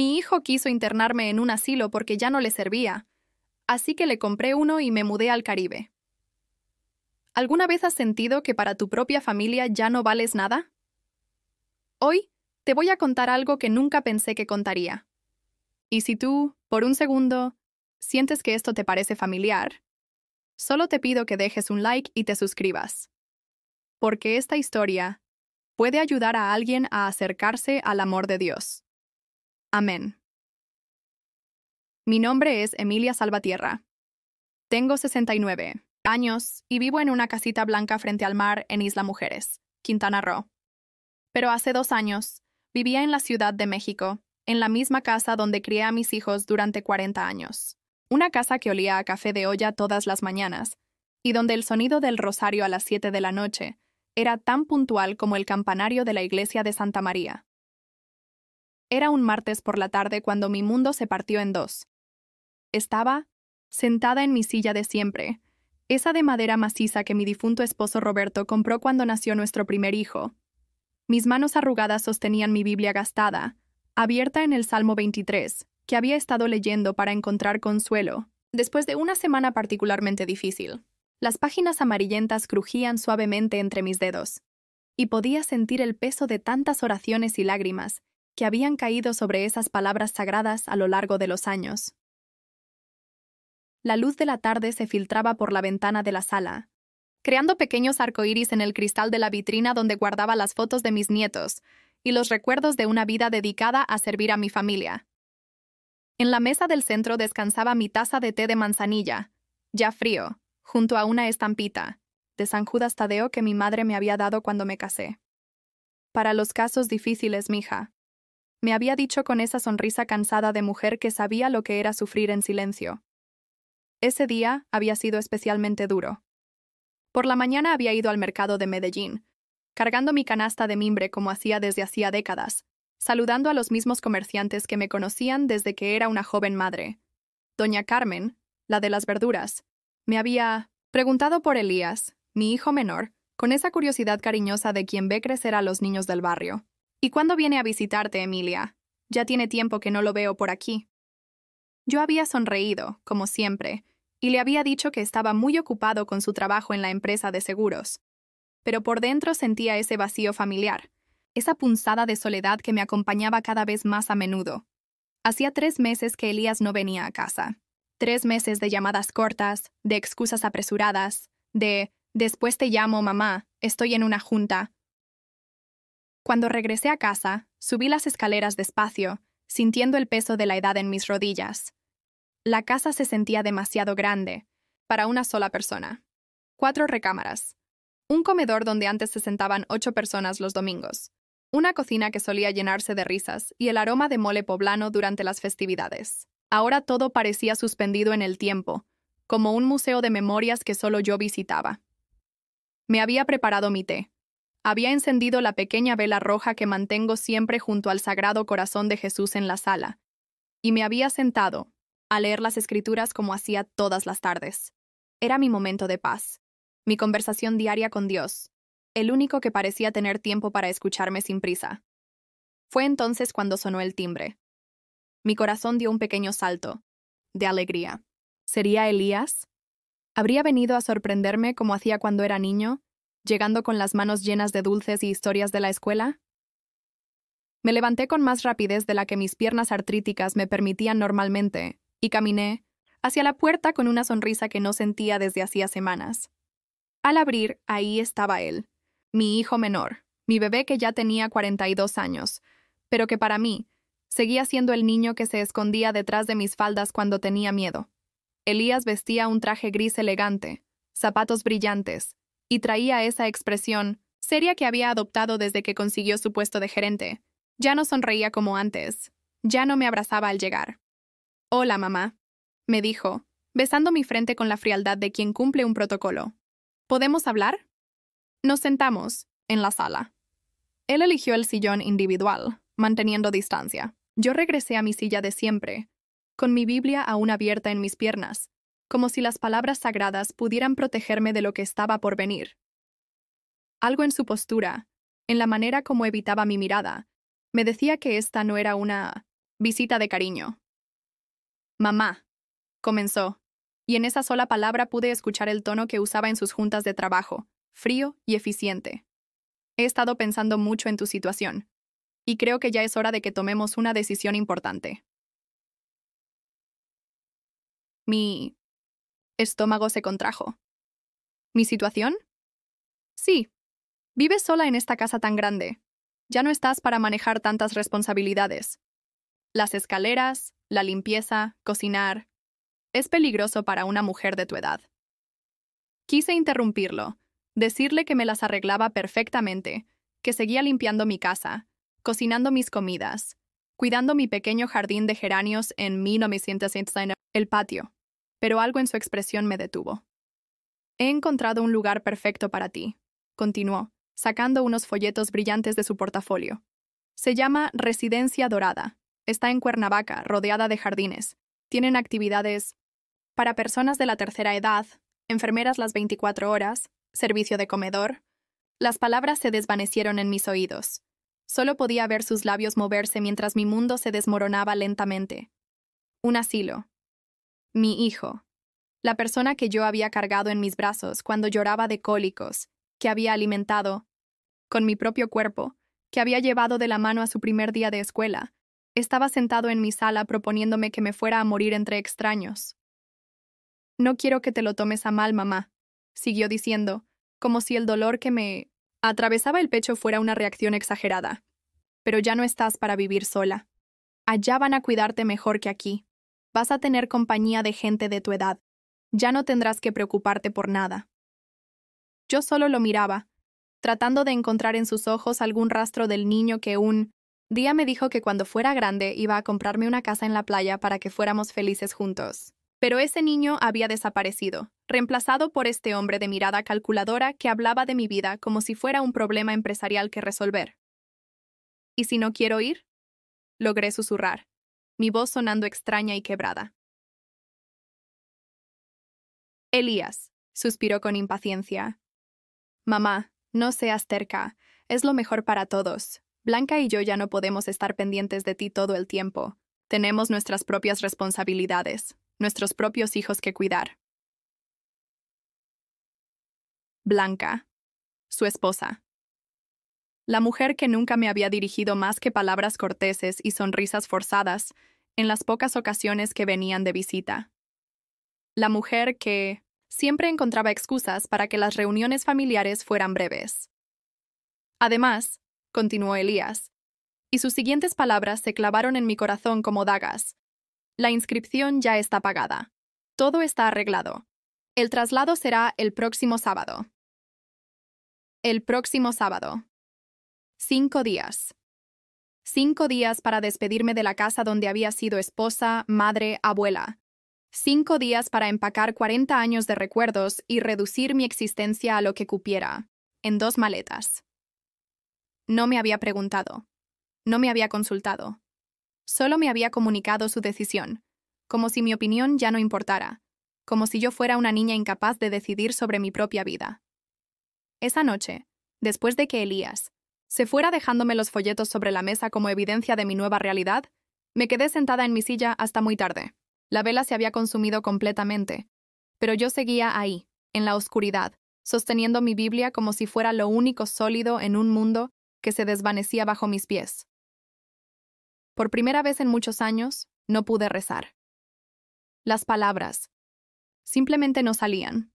Mi hijo quiso internarme en un asilo porque ya no le servía, así que le compré uno y me mudé al Caribe. ¿Alguna vez has sentido que para tu propia familia ya no vales nada? Hoy te voy a contar algo que nunca pensé que contaría. Y si tú, por un segundo, sientes que esto te parece familiar, solo te pido que dejes un like y te suscribas. Porque esta historia puede ayudar a alguien a acercarse al amor de Dios. Amén. Mi nombre es Emilia Salvatierra. Tengo 69 años y vivo en una casita blanca frente al mar en Isla Mujeres, Quintana Roo. Pero hace 2 años, vivía en la Ciudad de México, en la misma casa donde crié a mis hijos durante 40 años. Una casa que olía a café de olla todas las mañanas, y donde el sonido del rosario a las 7 de la noche era tan puntual como el campanario de la iglesia de Santa María. Era un martes por la tarde cuando mi mundo se partió en dos. Estaba sentada en mi silla de siempre, esa de madera maciza que mi difunto esposo Roberto compró cuando nació nuestro primer hijo. Mis manos arrugadas sostenían mi Biblia gastada, abierta en el Salmo 23, que había estado leyendo para encontrar consuelo, después de una semana particularmente difícil. Las páginas amarillentas crujían suavemente entre mis dedos, y podía sentir el peso de tantas oraciones y lágrimas que habían caído sobre esas palabras sagradas a lo largo de los años. La luz de la tarde se filtraba por la ventana de la sala, creando pequeños arcoíris en el cristal de la vitrina donde guardaba las fotos de mis nietos y los recuerdos de una vida dedicada a servir a mi familia. En la mesa del centro descansaba mi taza de té de manzanilla, ya frío, junto a una estampita de San Judas Tadeo que mi madre me había dado cuando me casé. Para los casos difíciles, mija, me había dicho con esa sonrisa cansada de mujer que sabía lo que era sufrir en silencio. Ese día había sido especialmente duro. Por la mañana había ido al mercado de Medellín, cargando mi canasta de mimbre como hacía desde hacía décadas, saludando a los mismos comerciantes que me conocían desde que era una joven madre. Doña Carmen, la de las verduras, me había preguntado por Elías, mi hijo menor, con esa curiosidad cariñosa de quien ve crecer a los niños del barrio. ¿Y cuándo viene a visitarte, Emilia? Ya tiene tiempo que no lo veo por aquí. Yo había sonreído, como siempre, y le había dicho que estaba muy ocupado con su trabajo en la empresa de seguros. Pero por dentro sentía ese vacío familiar, esa punzada de soledad que me acompañaba cada vez más a menudo. Hacía 3 meses que Elías no venía a casa. 3 meses de llamadas cortas, de excusas apresuradas, de «después te llamo, mamá, estoy en una junta». Cuando regresé a casa, subí las escaleras despacio, sintiendo el peso de la edad en mis rodillas. La casa se sentía demasiado grande para una sola persona. 4 recámaras. Un comedor donde antes se sentaban 8 personas los domingos. Una cocina que solía llenarse de risas y el aroma de mole poblano durante las festividades. Ahora todo parecía suspendido en el tiempo, como un museo de memorias que solo yo visitaba. Me había preparado mi té. Había encendido la pequeña vela roja que mantengo siempre junto al Sagrado Corazón de Jesús en la sala, y me había sentado a leer las escrituras como hacía todas las tardes. Era mi momento de paz, mi conversación diaria con Dios, el único que parecía tener tiempo para escucharme sin prisa. Fue entonces cuando sonó el timbre. Mi corazón dio un pequeño salto, de alegría. ¿Sería Elías? ¿Habría venido a sorprenderme como hacía cuando era niño, llegando con las manos llenas de dulces y historias de la escuela? Me levanté con más rapidez de la que mis piernas artríticas me permitían normalmente, y caminé hacia la puerta con una sonrisa que no sentía desde hacía semanas. Al abrir, ahí estaba él, mi hijo menor, mi bebé que ya tenía 42 años, pero que para mí seguía siendo el niño que se escondía detrás de mis faldas cuando tenía miedo. Elías vestía un traje gris elegante, zapatos brillantes, y traía esa expresión seria que había adoptado desde que consiguió su puesto de gerente. Ya no sonreía como antes, ya no me abrazaba al llegar. «Hola, mamá», me dijo, besando mi frente con la frialdad de quien cumple un protocolo. «¿Podemos hablar?» Nos sentamos en la sala. Él eligió el sillón individual, manteniendo distancia. Yo regresé a mi silla de siempre, con mi Biblia aún abierta en mis piernas, como si las palabras sagradas pudieran protegerme de lo que estaba por venir. Algo en su postura, en la manera como evitaba mi mirada, me decía que esta no era una Visita de cariño. Mamá, comenzó, y en esa sola palabra pude escuchar el tono que usaba en sus juntas de trabajo, frío y eficiente. He estado pensando mucho en tu situación, y creo que ya es hora de que tomemos una decisión importante. Mi estómago se contrajo. ¿Mi situación? Sí. Vives sola en esta casa tan grande. Ya no estás para manejar tantas responsabilidades. Las escaleras, la limpieza, cocinar. Es peligroso para una mujer de tu edad. Quise interrumpirlo, decirle que me las arreglaba perfectamente, que seguía limpiando mi casa, cocinando mis comidas, cuidando mi pequeño jardín de geranios en 1969, el patio, pero algo en su expresión me detuvo. He encontrado un lugar perfecto para ti, continuó, sacando unos folletos brillantes de su portafolio. Se llama Residencia Dorada. Está en Cuernavaca, rodeada de jardines. Tienen actividades para personas de la tercera edad, enfermeras las 24 horas, servicio de comedor. Las palabras se desvanecieron en mis oídos. Solo podía ver sus labios moverse mientras mi mundo se desmoronaba lentamente. Un asilo. Mi hijo. La persona que yo había cargado en mis brazos cuando lloraba de cólicos, que había alimentado con mi propio cuerpo, que había llevado de la mano a su primer día de escuela, estaba sentado en mi sala proponiéndome que me fuera a morir entre extraños. No quiero que te lo tomes a mal, mamá, siguió diciendo, como si el dolor que me atravesaba el pecho fuera una reacción exagerada. Pero ya no estás para vivir sola. Allá van a cuidarte mejor que aquí. Vas a tener compañía de gente de tu edad. Ya no tendrás que preocuparte por nada. Yo solo lo miraba, tratando de encontrar en sus ojos algún rastro del niño que un día me dijo que cuando fuera grande iba a comprarme una casa en la playa para que fuéramos felices juntos. Pero ese niño había desaparecido, reemplazado por este hombre de mirada calculadora que hablaba de mi vida como si fuera un problema empresarial que resolver. ¿Y si no quiero ir? Logré susurrar, mi voz sonando extraña y quebrada. Elías, suspiró con impaciencia. Mamá, no seas terca, es lo mejor para todos. Blanca y yo ya no podemos estar pendientes de ti todo el tiempo. Tenemos nuestras propias responsabilidades, nuestros propios hijos que cuidar. Blanca, su esposa. La mujer que nunca me había dirigido más que palabras corteses y sonrisas forzadas en las pocas ocasiones que venían de visita. La mujer que siempre encontraba excusas para que las reuniones familiares fueran breves. Además, continuó Elías, y sus siguientes palabras se clavaron en mi corazón como dagas. La inscripción ya está pagada. Todo está arreglado. El traslado será el próximo sábado. El próximo sábado. 5 días. 5 días para despedirme de la casa donde había sido esposa, madre, abuela. 5 días para empacar 40 años de recuerdos y reducir mi existencia a lo que cupiera, en 2 maletas. No me había preguntado. No me había consultado. Solo me había comunicado su decisión, como si mi opinión ya no importara, como si yo fuera una niña incapaz de decidir sobre mi propia vida. Esa noche, después de que Elías se fuera dejándome los folletos sobre la mesa como evidencia de mi nueva realidad, me quedé sentada en mi silla hasta muy tarde. La vela se había consumido completamente, pero yo seguía ahí, en la oscuridad, sosteniendo mi Biblia como si fuera lo único sólido en un mundo que se desvanecía bajo mis pies. Por primera vez en muchos años, no pude rezar. Las palabras simplemente no salían.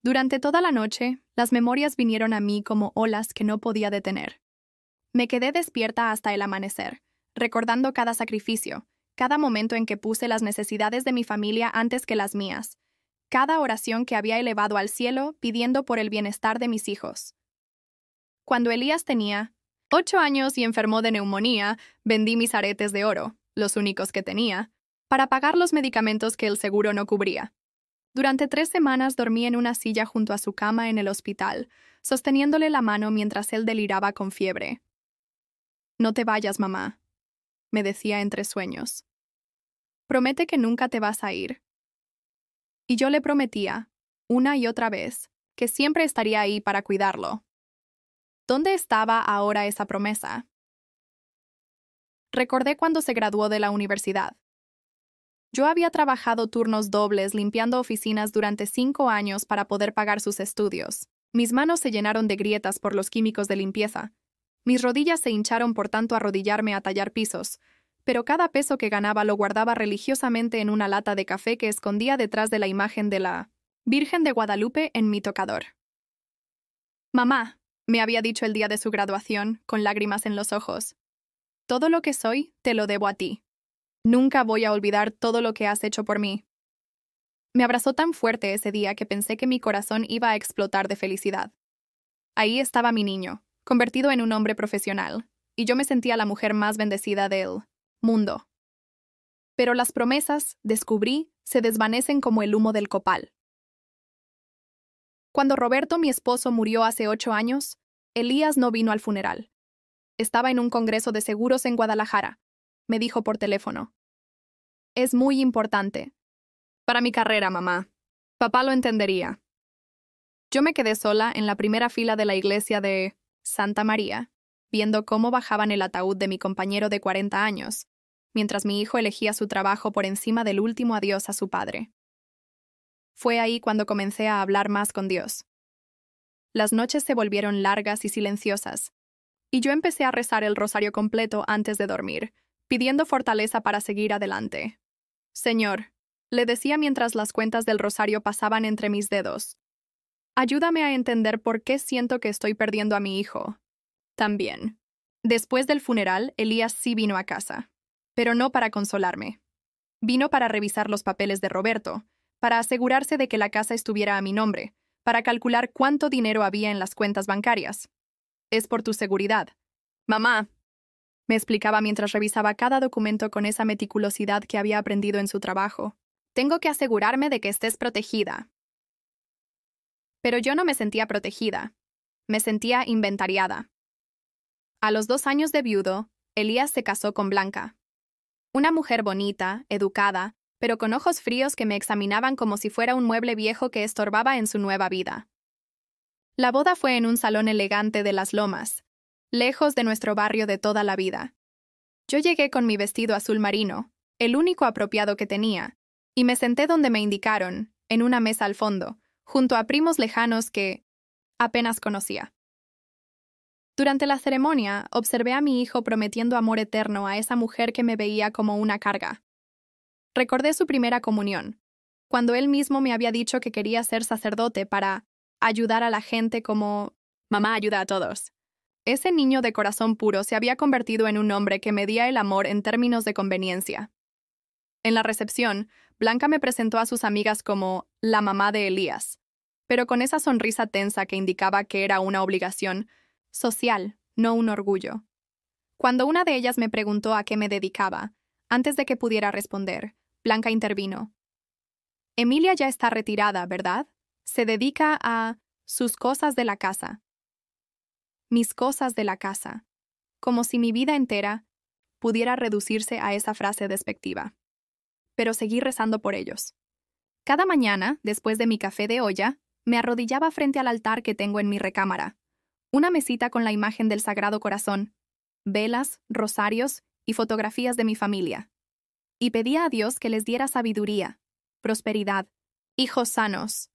Durante toda la noche, las memorias vinieron a mí como olas que no podía detener. Me quedé despierta hasta el amanecer, recordando cada sacrificio, cada momento en que puse las necesidades de mi familia antes que las mías, cada oración que había elevado al cielo pidiendo por el bienestar de mis hijos. Cuando Elías tenía 8 años y enfermó de neumonía, vendí mis aretes de oro, los únicos que tenía, para pagar los medicamentos que el seguro no cubría. Durante 3 semanas dormí en una silla junto a su cama en el hospital, sosteniéndole la mano mientras él deliraba con fiebre. «No te vayas, mamá», me decía entre sueños. «Promete que nunca te vas a ir». Y yo le prometía, una y otra vez, que siempre estaría ahí para cuidarlo. ¿Dónde estaba ahora esa promesa? Recordé cuando se graduó de la universidad. Yo había trabajado turnos dobles limpiando oficinas durante 5 años para poder pagar sus estudios. Mis manos se llenaron de grietas por los químicos de limpieza. Mis rodillas se hincharon por tanto arrodillarme a tallar pisos, pero cada peso que ganaba lo guardaba religiosamente en una lata de café que escondía detrás de la imagen de la Virgen de Guadalupe en mi tocador. Mamá, me había dicho el día de su graduación, con lágrimas en los ojos. Todo lo que soy, te lo debo a ti. Nunca voy a olvidar todo lo que has hecho por mí. Me abrazó tan fuerte ese día que pensé que mi corazón iba a explotar de felicidad. Ahí estaba mi niño, convertido en un hombre profesional, y yo me sentía la mujer más bendecida del mundo. Pero las promesas, descubrí, se desvanecen como el humo del copal. Cuando Roberto, mi esposo, murió hace 8 años, Elías no vino al funeral. Estaba en un congreso de seguros en Guadalajara. Me dijo por teléfono. Es muy importante. Para mi carrera, mamá. Papá lo entendería. Yo me quedé sola en la primera fila de la iglesia de Santa María, viendo cómo bajaban el ataúd de mi compañero de 40 años, mientras mi hijo elegía su trabajo por encima del último adiós a su padre. Fue ahí cuando comencé a hablar más con Dios. Las noches se volvieron largas y silenciosas, y yo empecé a rezar el rosario completo antes de dormir, pidiendo fortaleza para seguir adelante. Señor, le decía mientras las cuentas del rosario pasaban entre mis dedos, ayúdame a entender por qué siento que estoy perdiendo a mi hijo. También. Después del funeral, Elías sí vino a casa, pero no para consolarme. Vino para revisar los papeles de Roberto, para asegurarse de que la casa estuviera a mi nombre, para calcular cuánto dinero había en las cuentas bancarias. Es por tu seguridad. Mamá, me explicaba mientras revisaba cada documento con esa meticulosidad que había aprendido en su trabajo. Tengo que asegurarme de que estés protegida. Pero yo no me sentía protegida. Me sentía inventariada. A los 2 años de viudo, Elías se casó con Blanca. Una mujer bonita, educada, pero con ojos fríos que me examinaban como si fuera un mueble viejo que estorbaba en su nueva vida. La boda fue en un salón elegante de Las Lomas, lejos de nuestro barrio de toda la vida. Yo llegué con mi vestido azul marino, el único apropiado que tenía, y me senté donde me indicaron, en una mesa al fondo, junto a primos lejanos que apenas conocía. Durante la ceremonia, observé a mi hijo prometiendo amor eterno a esa mujer que me veía como una carga. Recordé su primera comunión, cuando él mismo me había dicho que quería ser sacerdote para ayudar a la gente como mamá ayuda a todos. Ese niño de corazón puro se había convertido en un hombre que medía el amor en términos de conveniencia. En la recepción, Blanca me presentó a sus amigas como la mamá de Elías, pero con esa sonrisa tensa que indicaba que era una obligación social, no un orgullo. Cuando una de ellas me preguntó a qué me dedicaba, antes de que pudiera responder, Blanca intervino. Emilia ya está retirada, ¿verdad? Se dedica a sus cosas de la casa. Mis cosas de la casa. Como si mi vida entera pudiera reducirse a esa frase despectiva. Pero seguí rezando por ellos. Cada mañana, después de mi café de olla, me arrodillaba frente al altar que tengo en mi recámara. Una mesita con la imagen del Sagrado Corazón, velas, rosarios y fotografías de mi familia. Y pedía a Dios que les diera sabiduría, prosperidad, hijos sanos.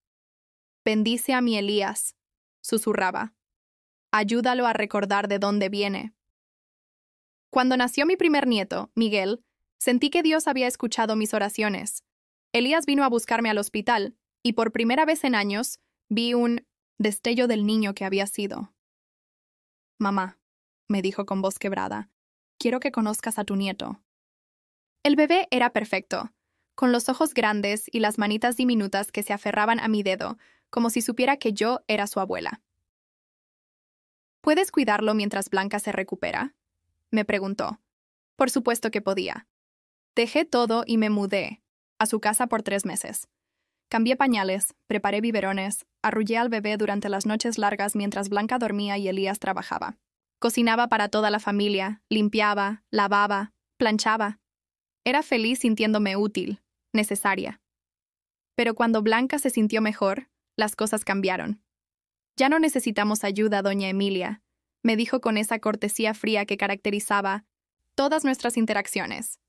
Bendice a mi Elías, susurraba. Ayúdalo a recordar de dónde viene. Cuando nació mi primer nieto, Miguel, sentí que Dios había escuchado mis oraciones. Elías vino a buscarme al hospital, y por primera vez en años, vi un destello del niño que había sido. Mamá, me dijo con voz quebrada, quiero que conozcas a tu nieto. El bebé era perfecto, con los ojos grandes y las manitas diminutas que se aferraban a mi dedo, como si supiera que yo era su abuela. ¿Puedes cuidarlo mientras Blanca se recupera?, me preguntó. Por supuesto que podía. Dejé todo y me mudé a su casa por 3 meses. Cambié pañales, preparé biberones, arrullé al bebé durante las noches largas mientras Blanca dormía y Elías trabajaba. Cocinaba para toda la familia, limpiaba, lavaba, planchaba. Era feliz sintiéndome útil, necesaria. Pero cuando Blanca se sintió mejor, las cosas cambiaron. Ya no necesitamos ayuda, doña Emilia, me dijo con esa cortesía fría que caracterizaba todas nuestras interacciones.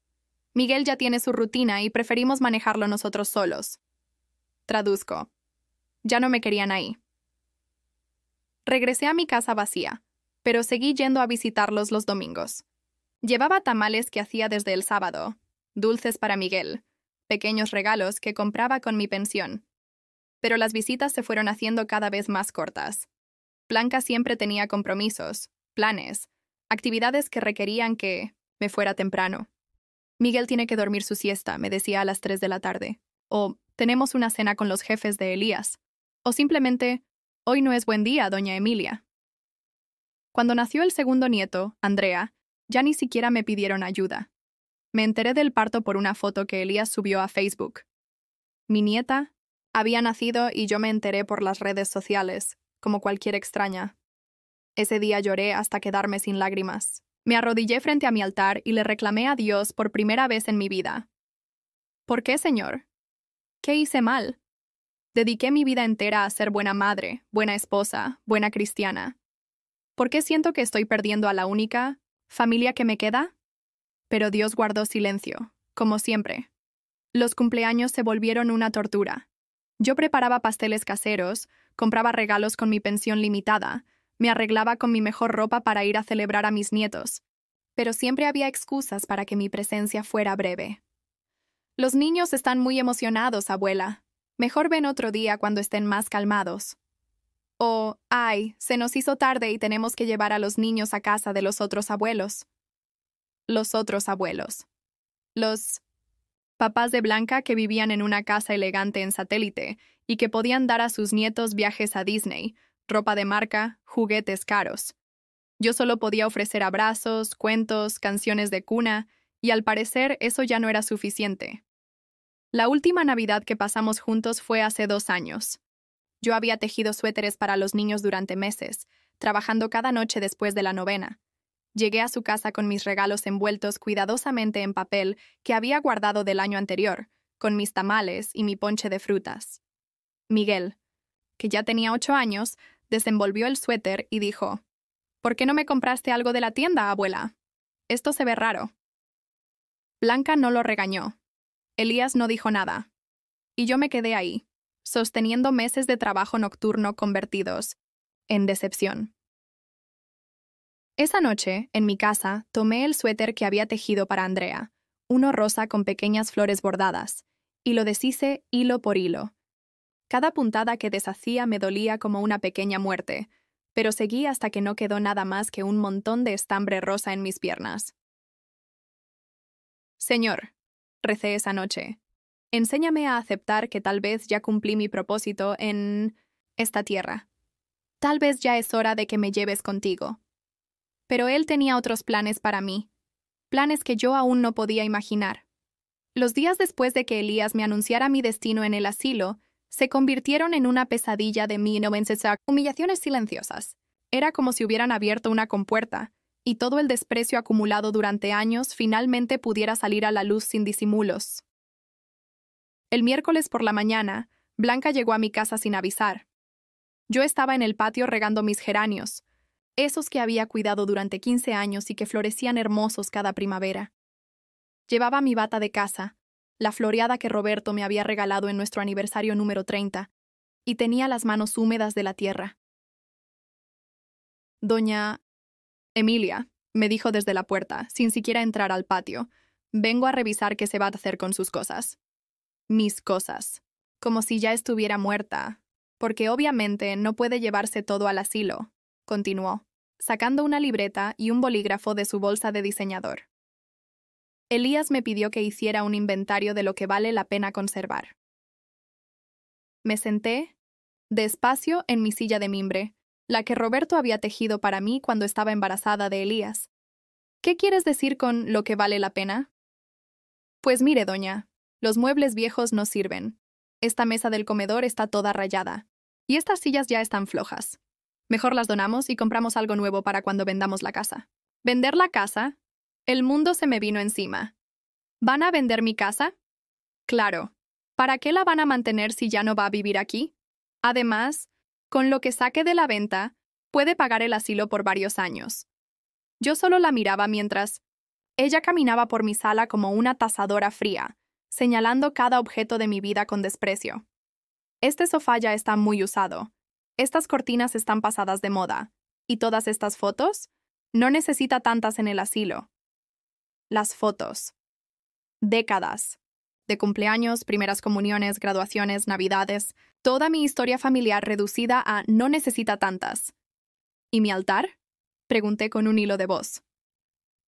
Miguel ya tiene su rutina y preferimos manejarlo nosotros solos. Traduzco. Ya no me querían ahí. Regresé a mi casa vacía, pero seguí yendo a visitarlos los domingos. Llevaba tamales que hacía desde el sábado, dulces para Miguel, pequeños regalos que compraba con mi pensión. Pero las visitas se fueron haciendo cada vez más cortas. Blanca siempre tenía compromisos, planes, actividades que requerían que me fuera temprano. Miguel tiene que dormir su siesta, me decía a las 3 de la tarde. O tenemos una cena con los jefes de Elías. O simplemente, hoy no es buen día, doña Emilia. Cuando nació el segundo nieto, Andrea, ya ni siquiera me pidieron ayuda. Me enteré del parto por una foto que Elías subió a Facebook. Mi nieta había nacido y yo me enteré por las redes sociales, como cualquier extraña. Ese día lloré hasta quedarme sin lágrimas. Me arrodillé frente a mi altar y le reclamé a Dios por primera vez en mi vida. ¿Por qué, Señor? ¿Qué hice mal? Dediqué mi vida entera a ser buena madre, buena esposa, buena cristiana. ¿Por qué siento que estoy perdiendo a la única familia que me queda? Pero Dios guardó silencio, como siempre. Los cumpleaños se volvieron una tortura. Yo preparaba pasteles caseros, compraba regalos con mi pensión limitada, me arreglaba con mi mejor ropa para ir a celebrar a mis nietos. Pero siempre había excusas para que mi presencia fuera breve. Los niños están muy emocionados, abuela. Mejor ven otro día cuando estén más calmados. O, ay, se nos hizo tarde y tenemos que llevar a los niños a casa de los otros abuelos. Los otros abuelos. Los papás de Blanca que vivían en una casa elegante en Satélite y que podían dar a sus nietos viajes a Disney, ropa de marca, juguetes caros. Yo solo podía ofrecer abrazos, cuentos, canciones de cuna, y al parecer eso ya no era suficiente. La última Navidad que pasamos juntos fue hace 2 años. Yo había tejido suéteres para los niños durante meses, trabajando cada noche después de la novena. Llegué a su casa con mis regalos envueltos cuidadosamente en papel que había guardado del año anterior, con mis tamales y mi ponche de frutas. Miguel, que ya tenía 8 años, desenvolvió el suéter y dijo: «¿Por qué no me compraste algo de la tienda, abuela? Esto se ve raro». Blanca no lo regañó. Elías no dijo nada. Y yo me quedé ahí, sosteniendo meses de trabajo nocturno convertidos en decepción. Esa noche, en mi casa, tomé el suéter que había tejido para Andrea, uno rosa con pequeñas flores bordadas, y lo deshice hilo por hilo. Cada puntada que deshacía me dolía como una pequeña muerte, pero seguí hasta que no quedó nada más que un montón de estambre rosa en mis piernas. Señor, recé esa noche, enséñame a aceptar que tal vez ya cumplí mi propósito en esta tierra. Tal vez ya es hora de que me lleves contigo. Pero él tenía otros planes para mí, planes que yo aún no podía imaginar. Los días después de que Elías me anunciara mi destino en el asilo, se convirtieron en una pesadilla de mí, no vencesar, humillaciones silenciosas. Era como si hubieran abierto una compuerta, y todo el desprecio acumulado durante años finalmente pudiera salir a la luz sin disimulos. El miércoles por la mañana, Blanca llegó a mi casa sin avisar. Yo estaba en el patio regando mis geranios, esos que había cuidado durante 15 años y que florecían hermosos cada primavera. Llevaba mi bata de casa, la floreada que Roberto me había regalado en nuestro aniversario número 30, y tenía las manos húmedas de la tierra. «Doña Emilia», me dijo desde la puerta, sin siquiera entrar al patio, «vengo a revisar qué se va a hacer con sus cosas». Mis cosas. Como si ya estuviera muerta. Porque obviamente no puede llevarse todo al asilo, continuó, sacando una libreta y un bolígrafo de su bolsa de diseñador. Elías me pidió que hiciera un inventario de lo que vale la pena conservar. Me senté, despacio, en mi silla de mimbre, la que Roberto había tejido para mí cuando estaba embarazada de Elías. ¿Qué quieres decir con lo que vale la pena? Pues mire, doña, los muebles viejos no sirven. Esta mesa del comedor está toda rayada. Y estas sillas ya están flojas. Mejor las donamos y compramos algo nuevo para cuando vendamos la casa. ¿Vender la casa? El mundo se me vino encima. ¿Van a vender mi casa? Claro. ¿Para qué la van a mantener si ya no va a vivir aquí? Además, con lo que saque de la venta, puede pagar el asilo por varios años. Yo solo la miraba mientras Ella caminaba por mi sala como una tasadora fría, señalando cada objeto de mi vida con desprecio. Este sofá ya está muy usado. Estas cortinas están pasadas de moda. ¿Y todas estas fotos? No necesita tantas en el asilo. Las fotos. Décadas. De cumpleaños, primeras comuniones, graduaciones, navidades. Toda mi historia familiar reducida a no necesita tantas. ¿Y mi altar? Pregunté con un hilo de voz.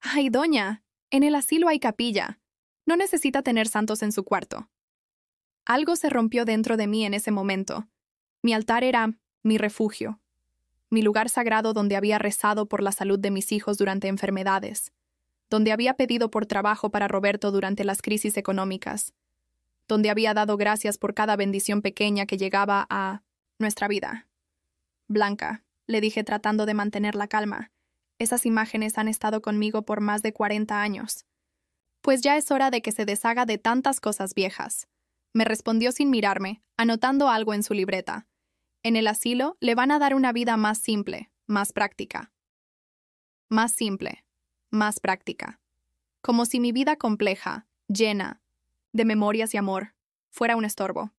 Ay, doña, en el asilo hay capilla. No necesita tener santos en su cuarto. Algo se rompió dentro de mí en ese momento. Mi altar era mi refugio, mi lugar sagrado donde había rezado por la salud de mis hijos durante enfermedades, donde había pedido por trabajo para Roberto durante las crisis económicas, donde había dado gracias por cada bendición pequeña que llegaba a nuestra vida. Blanca, le dije tratando de mantener la calma, esas imágenes han estado conmigo por más de 40 años. Pues ya es hora de que se deshaga de tantas cosas viejas. Me respondió sin mirarme, anotando algo en su libreta. En el asilo le van a dar una vida más simple, más práctica. Más simple, más práctica. Como si mi vida compleja, llena, de memorias y amor, fuera un estorbo.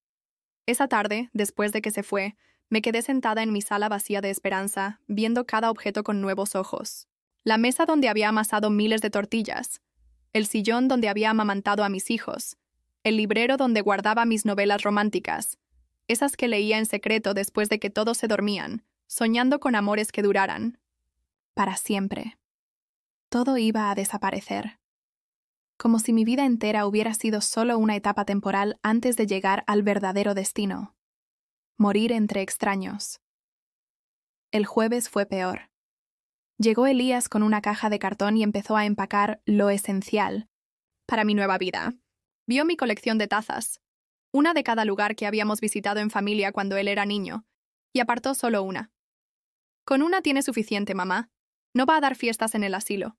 Esa tarde, después de que se fue, me quedé sentada en mi sala vacía de esperanza, viendo cada objeto con nuevos ojos. La mesa donde había amasado miles de tortillas, el sillón donde había amamantado a mis hijos, el librero donde guardaba mis novelas románticas, esas que leía en secreto después de que todos se dormían, soñando con amores que duraran. Para siempre. Todo iba a desaparecer. Como si mi vida entera hubiera sido solo una etapa temporal antes de llegar al verdadero destino. Morir entre extraños. El jueves fue peor. Llegó Elías con una caja de cartón y empezó a empacar lo esencial para mi nueva vida. Vio mi colección de tazas, una de cada lugar que habíamos visitado en familia cuando él era niño, y apartó solo una. Con una tiene suficiente, mamá. No va a dar fiestas en el asilo.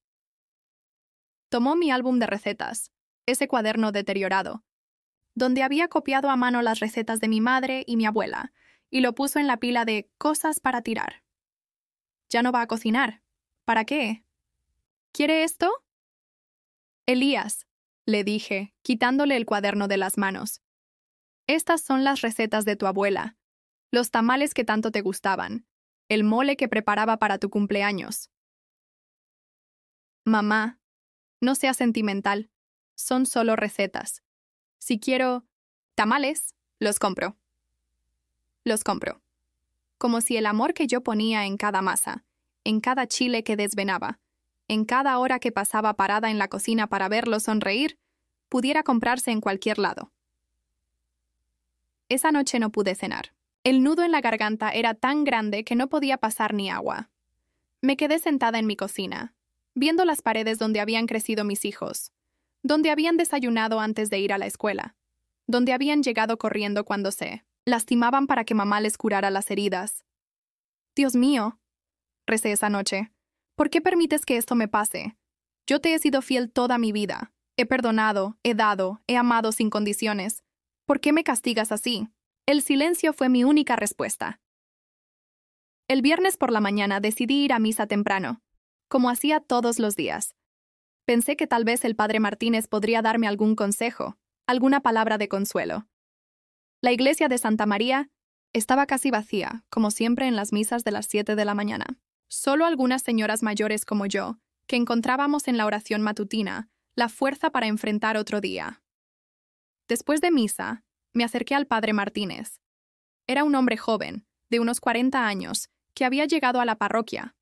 Tomó mi álbum de recetas, ese cuaderno deteriorado, donde había copiado a mano las recetas de mi madre y mi abuela, y lo puso en la pila de cosas para tirar. Ya no va a cocinar. ¿Para qué? ¿Quiere esto? Elías, le dije, quitándole el cuaderno de las manos. Estas son las recetas de tu abuela, los tamales que tanto te gustaban, el mole que preparaba para tu cumpleaños. Mamá, no seas sentimental, son solo recetas. Si quiero tamales, los compro. Los compro. Como si el amor que yo ponía en cada masa, en cada chile que desvenaba, en cada hora que pasaba parada en la cocina para verlo sonreír, pudiera comprarse en cualquier lado. Esa noche no pude cenar. El nudo en la garganta era tan grande que no podía pasar ni agua. Me quedé sentada en mi cocina, viendo las paredes donde habían crecido mis hijos, donde habían desayunado antes de ir a la escuela, donde habían llegado corriendo cuando se lastimaban para que mamá les curara las heridas. Dios mío, recé esa noche, ¿por qué permites que esto me pase? Yo te he sido fiel toda mi vida. He perdonado, he dado, he amado sin condiciones. ¿Por qué me castigas así? El silencio fue mi única respuesta. El viernes por la mañana decidí ir a misa temprano, como hacía todos los días. Pensé que tal vez el padre Martínez podría darme algún consejo, alguna palabra de consuelo. La iglesia de Santa María estaba casi vacía, como siempre en las misas de las 7 de la mañana. Solo algunas señoras mayores como yo, que encontrábamos en la oración matutina la fuerza para enfrentar otro día. Después de misa, me acerqué al padre Martínez. Era un hombre joven, de unos 40 años, que había llegado a la parroquia.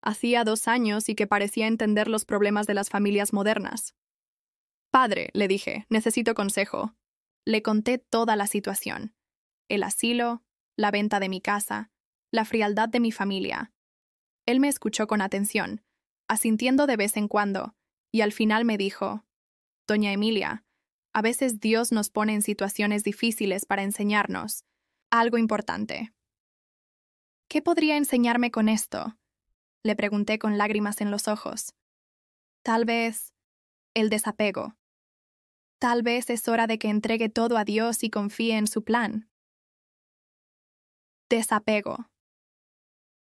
Hacía 2 años y que parecía entender los problemas de las familias modernas. Padre, le dije, necesito consejo. Le conté toda la situación. El asilo, la venta de mi casa, la frialdad de mi familia. Él me escuchó con atención, asintiendo de vez en cuando, y al final me dijo, Doña Emilia, a veces Dios nos pone en situaciones difíciles para enseñarnos algo importante. ¿Qué podría enseñarme con esto? Le pregunté con lágrimas en los ojos. Tal vez el desapego. Tal vez es hora de que entregue todo a Dios y confíe en su plan. Desapego.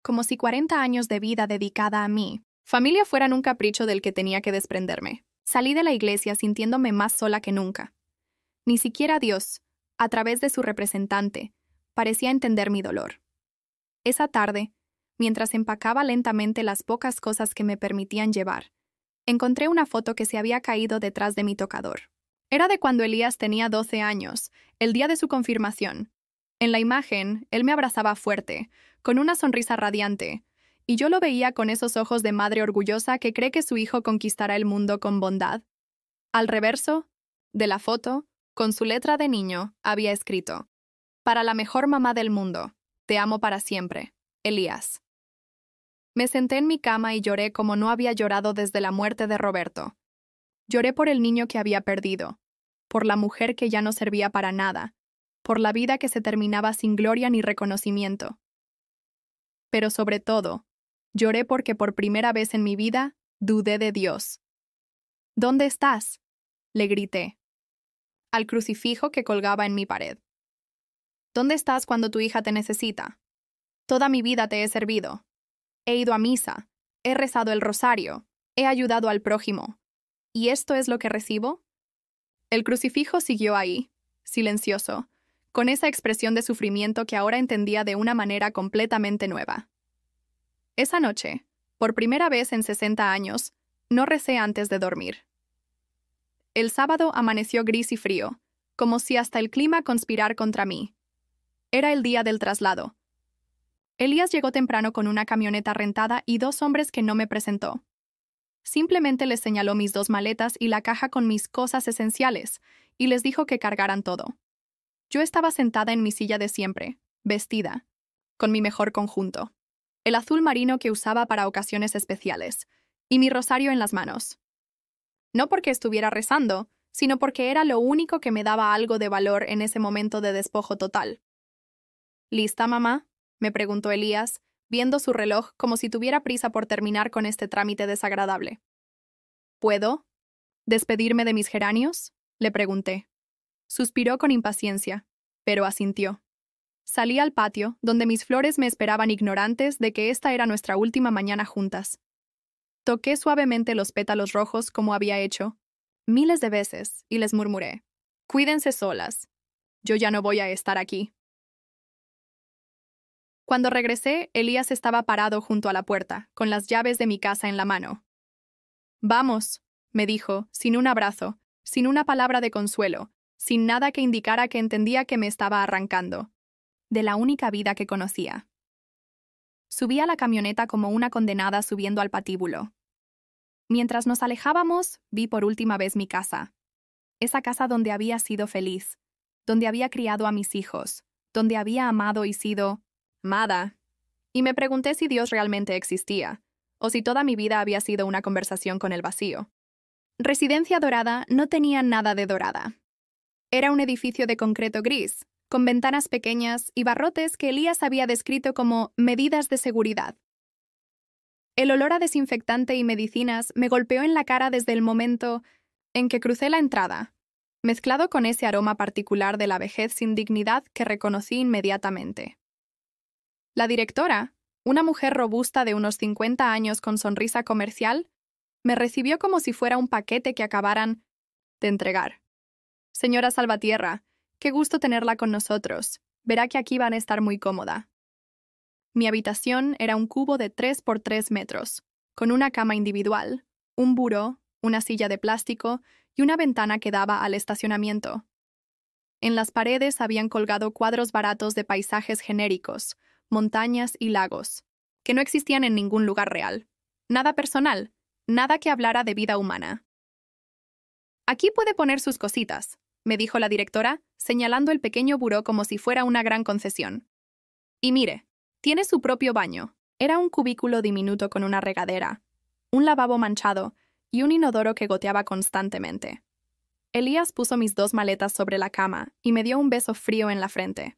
Como si 40 años de vida dedicada a mí, familia fueran un capricho del que tenía que desprenderme. Salí de la iglesia sintiéndome más sola que nunca. Ni siquiera Dios, a través de su representante, parecía entender mi dolor. Esa tarde, mientras empacaba lentamente las pocas cosas que me permitían llevar, encontré una foto que se había caído detrás de mi tocador. Era de cuando Elías tenía 12 años, el día de su confirmación. En la imagen, él me abrazaba fuerte, con una sonrisa radiante, y yo lo veía con esos ojos de madre orgullosa que cree que su hijo conquistará el mundo con bondad. Al reverso de la foto, con su letra de niño, había escrito: «Para la mejor mamá del mundo, te amo para siempre, Elías». Me senté en mi cama y lloré como no había llorado desde la muerte de Roberto. Lloré por el niño que había perdido, por la mujer que ya no servía para nada, por la vida que se terminaba sin gloria ni reconocimiento. Pero sobre todo, lloré porque por primera vez en mi vida dudé de Dios. «¿Dónde estás?», le grité al crucifijo que colgaba en mi pared. «¿Dónde estás cuando tu hija te necesita? Toda mi vida te he servido. He ido a misa, he rezado el rosario, he ayudado al prójimo. ¿Y esto es lo que recibo?». El crucifijo siguió ahí, silencioso, con esa expresión de sufrimiento que ahora entendía de una manera completamente nueva. Esa noche, por primera vez en 60 años, no recé antes de dormir. El sábado amaneció gris y frío, como si hasta el clima conspirara contra mí. Era el día del traslado. Elías llegó temprano con una camioneta rentada y 2 hombres que no me presentó. Simplemente les señaló mis 2 maletas y la caja con mis cosas esenciales, y les dijo que cargaran todo. Yo estaba sentada en mi silla de siempre, vestida, con mi mejor conjunto, el azul marino que usaba para ocasiones especiales, y mi rosario en las manos. No porque estuviera rezando, sino porque era lo único que me daba algo de valor en ese momento de despojo total. «¿Lista, mamá?», me preguntó Elías, viendo su reloj como si tuviera prisa por terminar con este trámite desagradable. «¿Puedo despedirme de mis geranios?», le pregunté. Suspiró con impaciencia, pero asintió. Salí al patio, donde mis flores me esperaban ignorantes de que esta era nuestra última mañana juntas. Toqué suavemente los pétalos rojos como había hecho miles de veces y les murmuré: «Cuídense solas. Yo ya no voy a estar aquí». Cuando regresé, Elías estaba parado junto a la puerta, con las llaves de mi casa en la mano. «Vamos», me dijo, sin un abrazo, sin una palabra de consuelo, sin nada que indicara que entendía que me estaba arrancando de la única vida que conocía. Subí a la camioneta como una condenada subiendo al patíbulo. Mientras nos alejábamos, vi por última vez mi casa. Esa casa donde había sido feliz, donde había criado a mis hijos, donde había amado y sido amada. Y me pregunté si Dios realmente existía, o si toda mi vida había sido una conversación con el vacío. Residencia Dorada no tenía nada de dorada. Era un edificio de concreto gris, con ventanas pequeñas y barrotes que Elías había descrito como medidas de seguridad. El olor a desinfectante y medicinas me golpeó en la cara desde el momento en que crucé la entrada, mezclado con ese aroma particular de la vejez sin dignidad que reconocí inmediatamente. La directora, una mujer robusta de unos 50 años con sonrisa comercial, me recibió como si fuera un paquete que acabaran de entregar. «Señora Salvatierra, qué gusto tenerla con nosotros. Verá que aquí van a estar muy cómoda». Mi habitación era un cubo de 3 por 3 metros, con una cama individual, un buró, una silla de plástico y una ventana que daba al estacionamiento. En las paredes habían colgado cuadros baratos de paisajes genéricos, montañas y lagos, que no existían en ningún lugar real. Nada personal, nada que hablara de vida humana. «Aquí puede poner sus cositas», me dijo la directora, señalando el pequeño buró como si fuera una gran concesión. «Y mire, tiene su propio baño». Era un cubículo diminuto con una regadera, un lavabo manchado y un inodoro que goteaba constantemente. Elías puso mis 2 maletas sobre la cama y me dio un beso frío en la frente.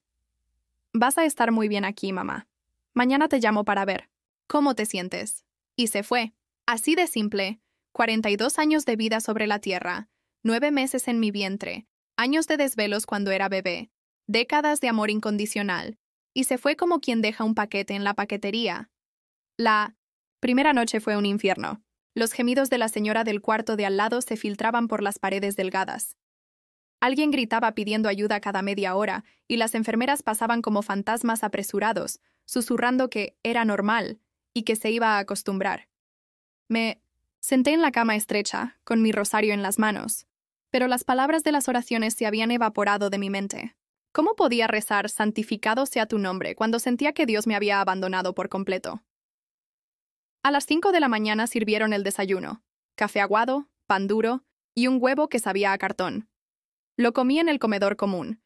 «Vas a estar muy bien aquí, mamá. Mañana te llamo para ver cómo te sientes». Y se fue. Así de simple. 42 años de vida sobre la tierra, 9 meses en mi vientre, años de desvelos cuando era bebé, décadas de amor incondicional, y se fue como quien deja un paquete en la paquetería. La primera noche fue un infierno. Los gemidos de la señora del cuarto de al lado se filtraban por las paredes delgadas. Alguien gritaba pidiendo ayuda cada media hora, y las enfermeras pasaban como fantasmas apresurados, susurrando que era normal y que se iba a acostumbrar. Me senté en la cama estrecha, con mi rosario en las manos, pero las palabras de las oraciones se habían evaporado de mi mente. ¿Cómo podía rezar «santificado sea tu nombre» cuando sentía que Dios me había abandonado por completo? A las 5 de la mañana sirvieron el desayuno: café aguado, pan duro y un huevo que sabía a cartón. Lo comí en el comedor común,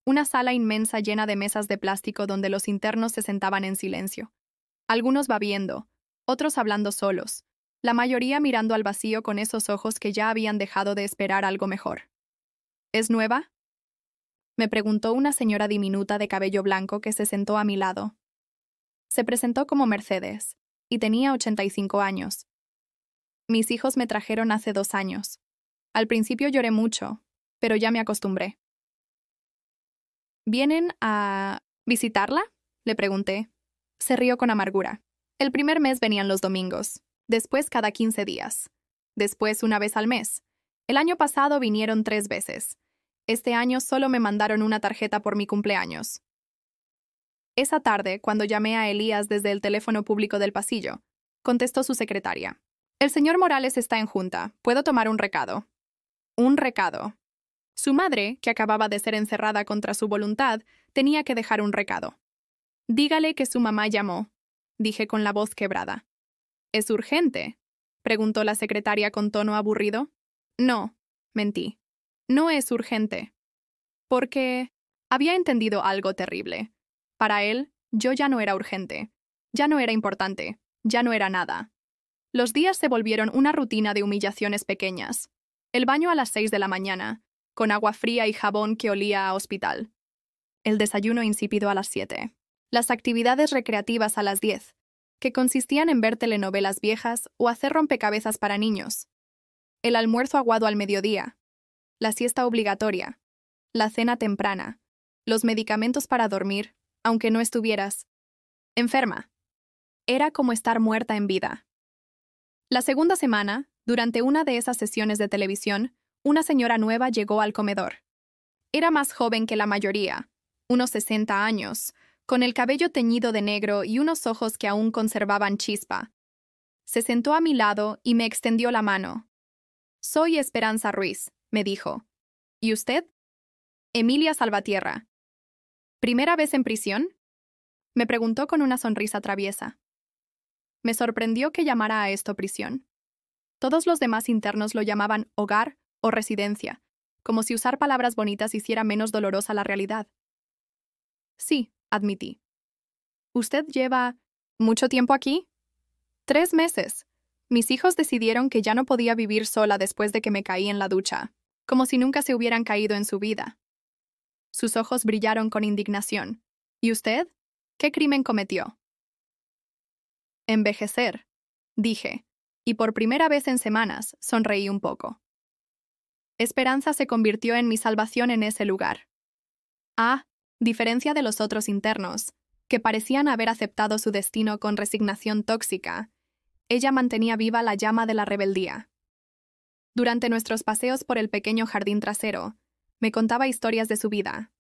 una sala inmensa llena de mesas de plástico donde los internos se sentaban en silencio. Algunos bebiendo, otros hablando solos, la mayoría mirando al vacío con esos ojos que ya habían dejado de esperar algo mejor. ¿Es nueva?, me preguntó una señora diminuta de cabello blanco que se sentó a mi lado. Se presentó como Mercedes, y tenía 85 años. Mis hijos me trajeron hace 2 años. Al principio lloré mucho, pero ya me acostumbré. ¿Vienen a visitarla?, le pregunté. Se rió con amargura. El primer mes venían los domingos, después cada 15 días, después una vez al mes. El año pasado vinieron 3 veces. Este año solo me mandaron una tarjeta por mi cumpleaños. Esa tarde, cuando llamé a Elías desde el teléfono público del pasillo, contestó su secretaria. El señor Morales está en junta. ¿Puedo tomar un recado? Un recado. Su madre, que acababa de ser encerrada contra su voluntad, tenía que dejar un recado. Dígale que su mamá llamó, dije con la voz quebrada. ¿Es urgente?, preguntó la secretaria con tono aburrido. No, mentí. No es urgente. Porque había entendido algo terrible. Para él, yo ya no era urgente. Ya no era importante. Ya no era nada. Los días se volvieron una rutina de humillaciones pequeñas. El baño a las 6 de la mañana, con agua fría y jabón que olía a hospital. El desayuno insípido a las 7. Las actividades recreativas a las 10, que consistían en ver telenovelas viejas o hacer rompecabezas para niños. El almuerzo aguado al mediodía. La siesta obligatoria. La cena temprana. Los medicamentos para dormir, aunque no estuvieras enferma. Era como estar muerta en vida. La segunda semana, durante una de esas sesiones de televisión, una señora nueva llegó al comedor. Era más joven que la mayoría, unos 60 años, con el cabello teñido de negro y unos ojos que aún conservaban chispa. Se sentó a mi lado y me extendió la mano. Soy Esperanza Ruiz, me dijo. ¿Y usted? Emilia Salvatierra. ¿Primera vez en prisión?, me preguntó con una sonrisa traviesa. Me sorprendió que llamara a esto prisión. Todos los demás internos lo llamaban hogar o residencia, como si usar palabras bonitas hiciera menos dolorosa la realidad. Sí, admití. ¿Usted lleva mucho tiempo aquí? 3 meses. Mis hijos decidieron que ya no podía vivir sola después de que me caí en la ducha, como si nunca se hubieran caído en su vida. Sus ojos brillaron con indignación. ¿Y usted? ¿Qué crimen cometió? Envejecer, dije, y por primera vez en semanas sonreí un poco. Esperanza se convirtió en mi salvación en ese lugar. A diferencia de los otros internos, que parecían haber aceptado su destino con resignación tóxica, ella mantenía viva la llama de la rebeldía. Durante nuestros paseos por el pequeño jardín trasero, me contaba historias de su vida.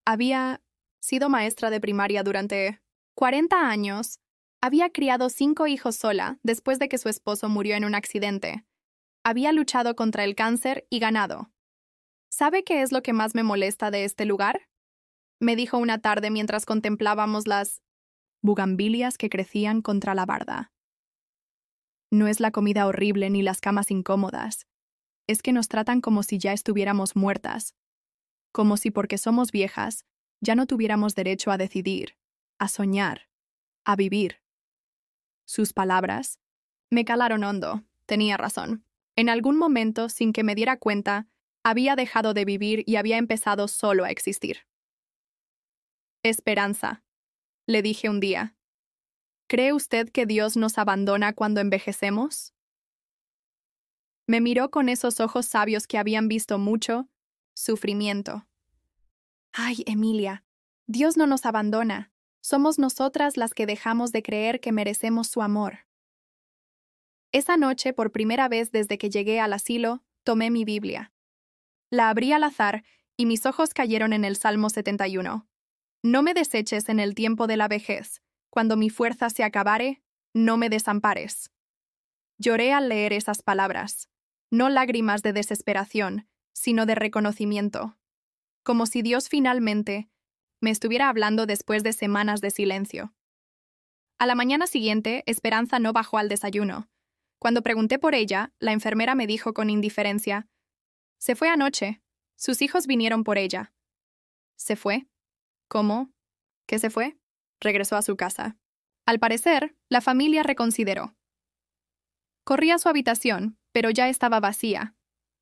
Había sido maestra de primaria durante 40 años, había criado 5 hijos sola después de que su esposo murió en un accidente. Había luchado contra el cáncer y ganado. ¿Sabe qué es lo que más me molesta de este lugar?, me dijo una tarde mientras contemplábamos las bugambilias que crecían contra la barda. No es la comida horrible ni las camas incómodas. Es que nos tratan como si ya estuviéramos muertas. Como si porque somos viejas, ya no tuviéramos derecho a decidir, a soñar, a vivir. Sus palabras me calaron hondo. Tenía razón. En algún momento, sin que me diera cuenta, había dejado de vivir y había empezado solo a existir. Esperanza, le dije un día. ¿Cree usted que Dios nos abandona cuando envejecemos? Me miró con esos ojos sabios que habían visto mucho sufrimiento. Ay, Emilia, Dios no nos abandona. Somos nosotras las que dejamos de creer que merecemos su amor. Esa noche, por primera vez desde que llegué al asilo, tomé mi Biblia. La abrí al azar y mis ojos cayeron en el Salmo 71. No me deseches en el tiempo de la vejez. Cuando mi fuerza se acabare, no me desampares. Lloré al leer esas palabras. No lágrimas de desesperación, sino de reconocimiento. Como si Dios finalmente me estuviera hablando después de semanas de silencio. A la mañana siguiente, Esperanza no bajó al desayuno. Cuando pregunté por ella, la enfermera me dijo con indiferencia: «Se fue anoche. Sus hijos vinieron por ella». ¿Se fue? ¿Cómo? ¿Qué se fue? Regresó a su casa. Al parecer, la familia reconsideró. Corrí a su habitación, pero ya estaba vacía.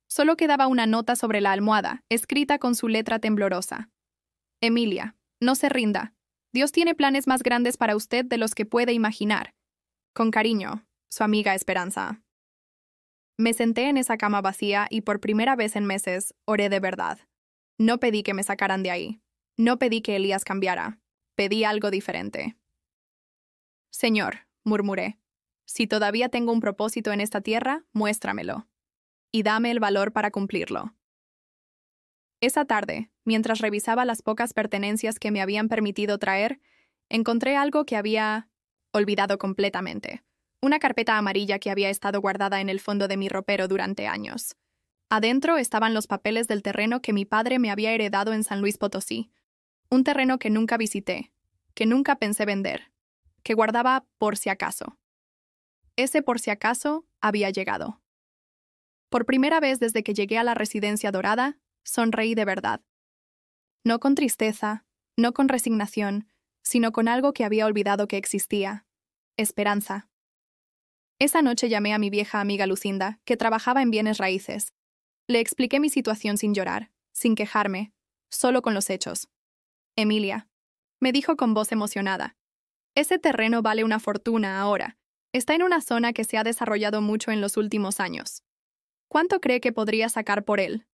Solo quedaba una nota sobre la almohada, escrita con su letra temblorosa. «Emilia, no se rinda. Dios tiene planes más grandes para usted de los que puede imaginar. Con cariño, su amiga Esperanza». Me senté en esa cama vacía y por primera vez en meses oré de verdad. No pedí que me sacaran de ahí. No pedí que Elías cambiara. Pedí algo diferente. «Señor», murmuré, «si todavía tengo un propósito en esta tierra, muéstramelo. Y dame el valor para cumplirlo». Esa tarde, mientras revisaba las pocas pertenencias que me habían permitido traer, encontré algo que había olvidado completamente. Una carpeta amarilla que había estado guardada en el fondo de mi ropero durante años. Adentro estaban los papeles del terreno que mi padre me había heredado en San Luis Potosí. Un terreno que nunca visité, que nunca pensé vender, que guardaba por si acaso. Ese por si acaso había llegado. Por primera vez desde que llegué a la residencia dorada, sonreí de verdad. No con tristeza, no con resignación, sino con algo que había olvidado que existía: esperanza. Esa noche llamé a mi vieja amiga Lucinda, que trabajaba en bienes raíces. Le expliqué mi situación sin llorar, sin quejarme, solo con los hechos. «Emilia», me dijo con voz emocionada, «ese terreno vale una fortuna ahora. Está en una zona que se ha desarrollado mucho en los últimos años. ¿Cuánto cree que podría sacar por él?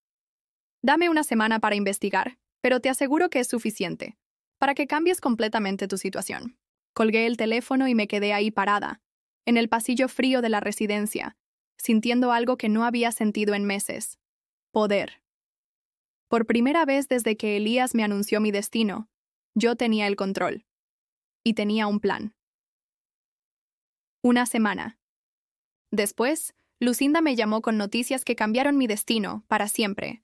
Dame una semana para investigar, pero te aseguro que es suficiente para que cambies completamente tu situación». Colgué el teléfono y me quedé ahí parada, en el pasillo frío de la residencia, sintiendo algo que no había sentido en meses: poder. Por primera vez desde que Elías me anunció mi destino, yo tenía el control. Y tenía un plan. Una semana. Después, Lucinda me llamó con noticias que cambiaron mi destino para siempre.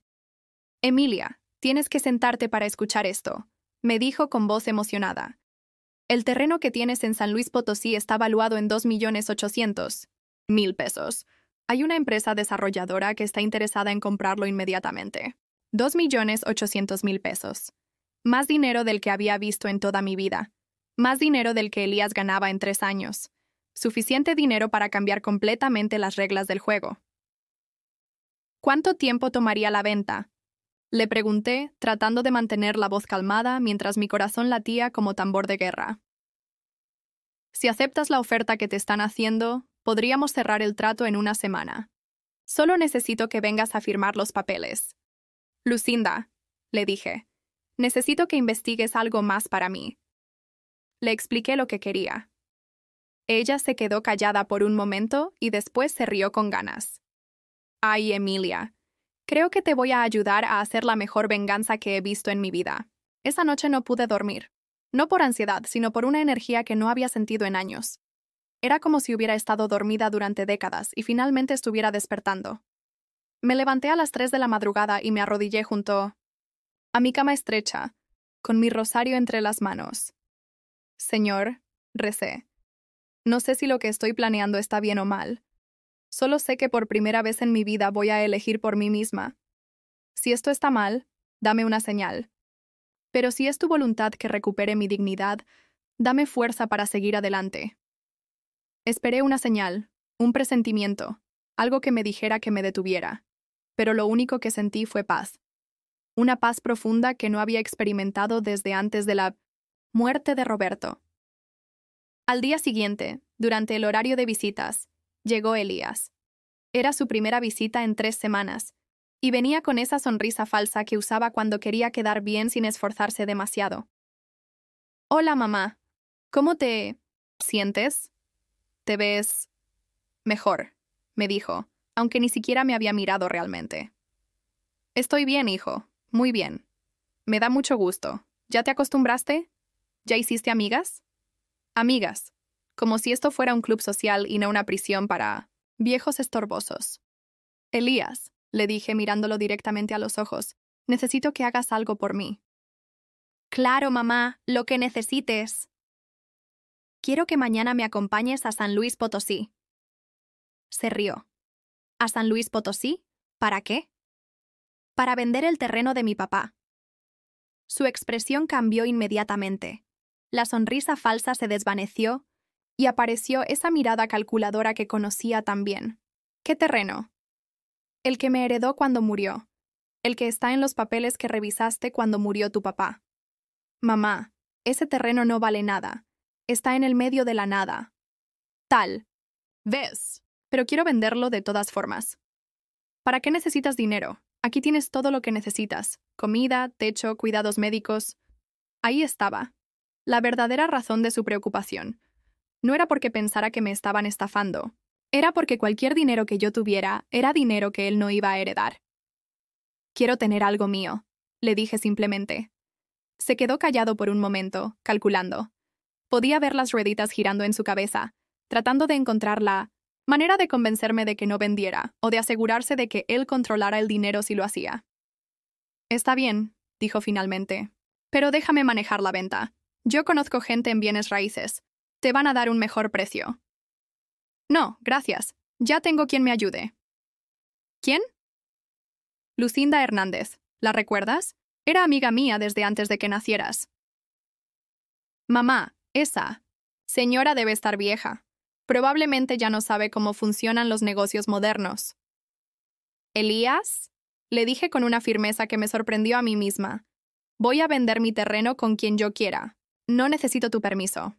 «Emilia, tienes que sentarte para escuchar esto», me dijo con voz emocionada. «El terreno que tienes en San Luis Potosí está valuado en 2.800.000 pesos. Hay una empresa desarrolladora que está interesada en comprarlo inmediatamente. 2.800.000 pesos. Más dinero del que había visto en toda mi vida. Más dinero del que Elías ganaba en 3 años. Suficiente dinero para cambiar completamente las reglas del juego». «¿Cuánto tiempo tomaría la venta?», le pregunté, tratando de mantener la voz calmada mientras mi corazón latía como tambor de guerra. «Si aceptas la oferta que te están haciendo, podríamos cerrar el trato en una semana. Solo necesito que vengas a firmar los papeles». «Lucinda», le dije, «necesito que investigues algo más para mí». Le expliqué lo que quería. Ella se quedó callada por un momento y después se rió con ganas. «Ay, Emilia, creo que te voy a ayudar a hacer la mejor venganza que he visto en mi vida». Esa noche no pude dormir. No por ansiedad, sino por una energía que no había sentido en años. Era como si hubiera estado dormida durante décadas y finalmente estuviera despertando. Me levanté a las 3 de la madrugada y me arrodillé junto a mi cama estrecha, con mi rosario entre las manos. «Señor», recé, «no sé si lo que estoy planeando está bien o mal. Solo sé que por primera vez en mi vida voy a elegir por mí misma. Si esto está mal, dame una señal. Pero si es tu voluntad que recupere mi dignidad, dame fuerza para seguir adelante». Esperé una señal, un presentimiento, algo que me dijera que me detuviera. Pero lo único que sentí fue paz. Una paz profunda que no había experimentado desde antes de la muerte de Roberto. Al día siguiente, durante el horario de visitas, llegó Elías. Era su primera visita en 3 semanas, y venía con esa sonrisa falsa que usaba cuando quería quedar bien sin esforzarse demasiado. «Hola, mamá. ¿Cómo te sientes? Te ves Mejor, me dijo, aunque ni siquiera me había mirado realmente. Estoy bien, hijo. Muy bien. Me da mucho gusto. ¿Ya te acostumbraste? ¿Ya hiciste amigas? Amigas. Como si esto fuera un club social y no una prisión para viejos estorbosos. Elías, le dije mirándolo directamente a los ojos, necesito que hagas algo por mí. Claro, mamá, lo que necesites. Quiero que mañana me acompañes a San Luis Potosí. Se rió. ¿A San Luis Potosí? ¿Para qué? Para vender el terreno de mi papá. Su expresión cambió inmediatamente. La sonrisa falsa se desvaneció y apareció esa mirada calculadora que conocía tan bien. ¿Qué terreno? El que me heredó cuando murió. El que está en los papeles que revisaste cuando murió tu papá. Mamá, ese terreno no vale nada. Está en el medio de la nada. Tal. ¿Ves? Pero quiero venderlo de todas formas. ¿Para qué necesitas dinero? Aquí tienes todo lo que necesitas. Comida, techo, cuidados médicos. Ahí estaba. La verdadera razón de su preocupación. No era porque pensara que me estaban estafando. Era porque cualquier dinero que yo tuviera era dinero que él no iba a heredar. Quiero tener algo mío, le dije simplemente. Se quedó callado por un momento, calculando. Podía ver las rueditas girando en su cabeza, tratando de encontrar la manera de convencerme de que no vendiera o de asegurarse de que él controlara el dinero si lo hacía. Está bien, dijo finalmente, pero déjame manejar la venta. Yo conozco gente en bienes raíces. Te van a dar un mejor precio. No, gracias. Ya tengo quien me ayude. ¿Quién? Lucinda Hernández. ¿La recuerdas? Era amiga mía desde antes de que nacieras. Mamá, esa señora debe estar vieja. Probablemente ya no sabe cómo funcionan los negocios modernos. ¿Elías? Le dije con una firmeza que me sorprendió a mí misma. Voy a vender mi terreno con quien yo quiera. No necesito tu permiso.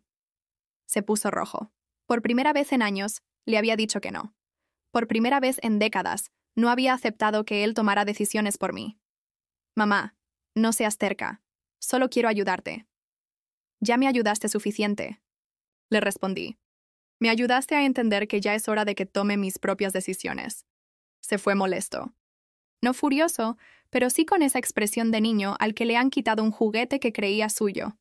Se puso rojo. Por primera vez en años, le había dicho que no. Por primera vez en décadas, no había aceptado que él tomara decisiones por mí. Mamá, no seas terca. Solo quiero ayudarte. Ya me ayudaste suficiente. Le respondí. Me ayudaste a entender que ya es hora de que tome mis propias decisiones. Se fue molesto. No furioso, pero sí con esa expresión de niño al que le han quitado un juguete que creía suyo.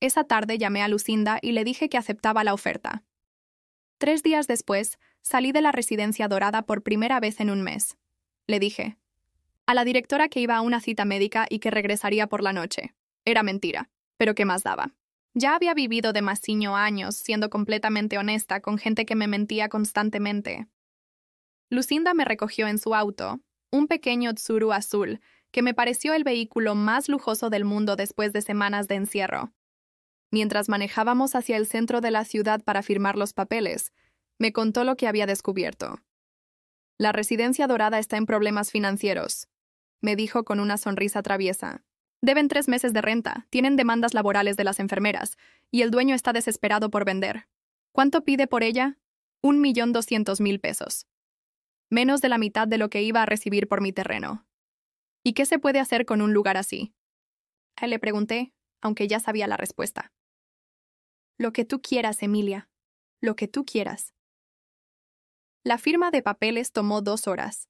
Esa tarde llamé a Lucinda y le dije que aceptaba la oferta. 3 días después, salí de la residencia dorada por primera vez en un mes. Le dije. A la directora que iba a una cita médica y que regresaría por la noche. Era mentira, pero ¿qué más daba? Ya había vivido demasiado años siendo completamente honesta con gente que me mentía constantemente. Lucinda me recogió en su auto, un pequeño Tsuru azul, que me pareció el vehículo más lujoso del mundo después de semanas de encierro. Mientras manejábamos hacia el centro de la ciudad para firmar los papeles, me contó lo que había descubierto. La residencia dorada está en problemas financieros, me dijo con una sonrisa traviesa. Deben 3 meses de renta, tienen demandas laborales de las enfermeras, y el dueño está desesperado por vender. ¿Cuánto pide por ella? 1.200.000 pesos. Menos de la mitad de lo que iba a recibir por mi terreno. ¿Y qué se puede hacer con un lugar así? A él le pregunté, aunque ya sabía la respuesta. Lo que tú quieras, Emilia. Lo que tú quieras. La firma de papeles tomó 2 horas.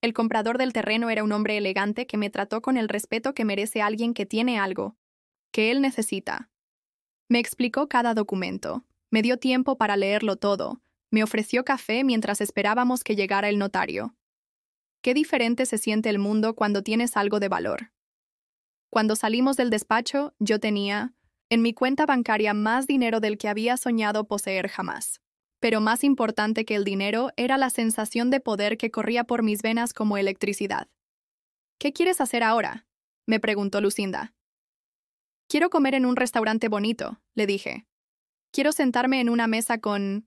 El comprador del terreno era un hombre elegante que me trató con el respeto que merece alguien que tiene algo, que él necesita. Me explicó cada documento, me dio tiempo para leerlo todo, me ofreció café mientras esperábamos que llegara el notario. Qué diferente se siente el mundo cuando tienes algo de valor. Cuando salimos del despacho, yo tenía, en mi cuenta bancaria, más dinero del que había soñado poseer jamás. Pero más importante que el dinero era la sensación de poder que corría por mis venas como electricidad. ¿Qué quieres hacer ahora?, me preguntó Lucinda. Quiero comer en un restaurante bonito, le dije. Quiero sentarme en una mesa con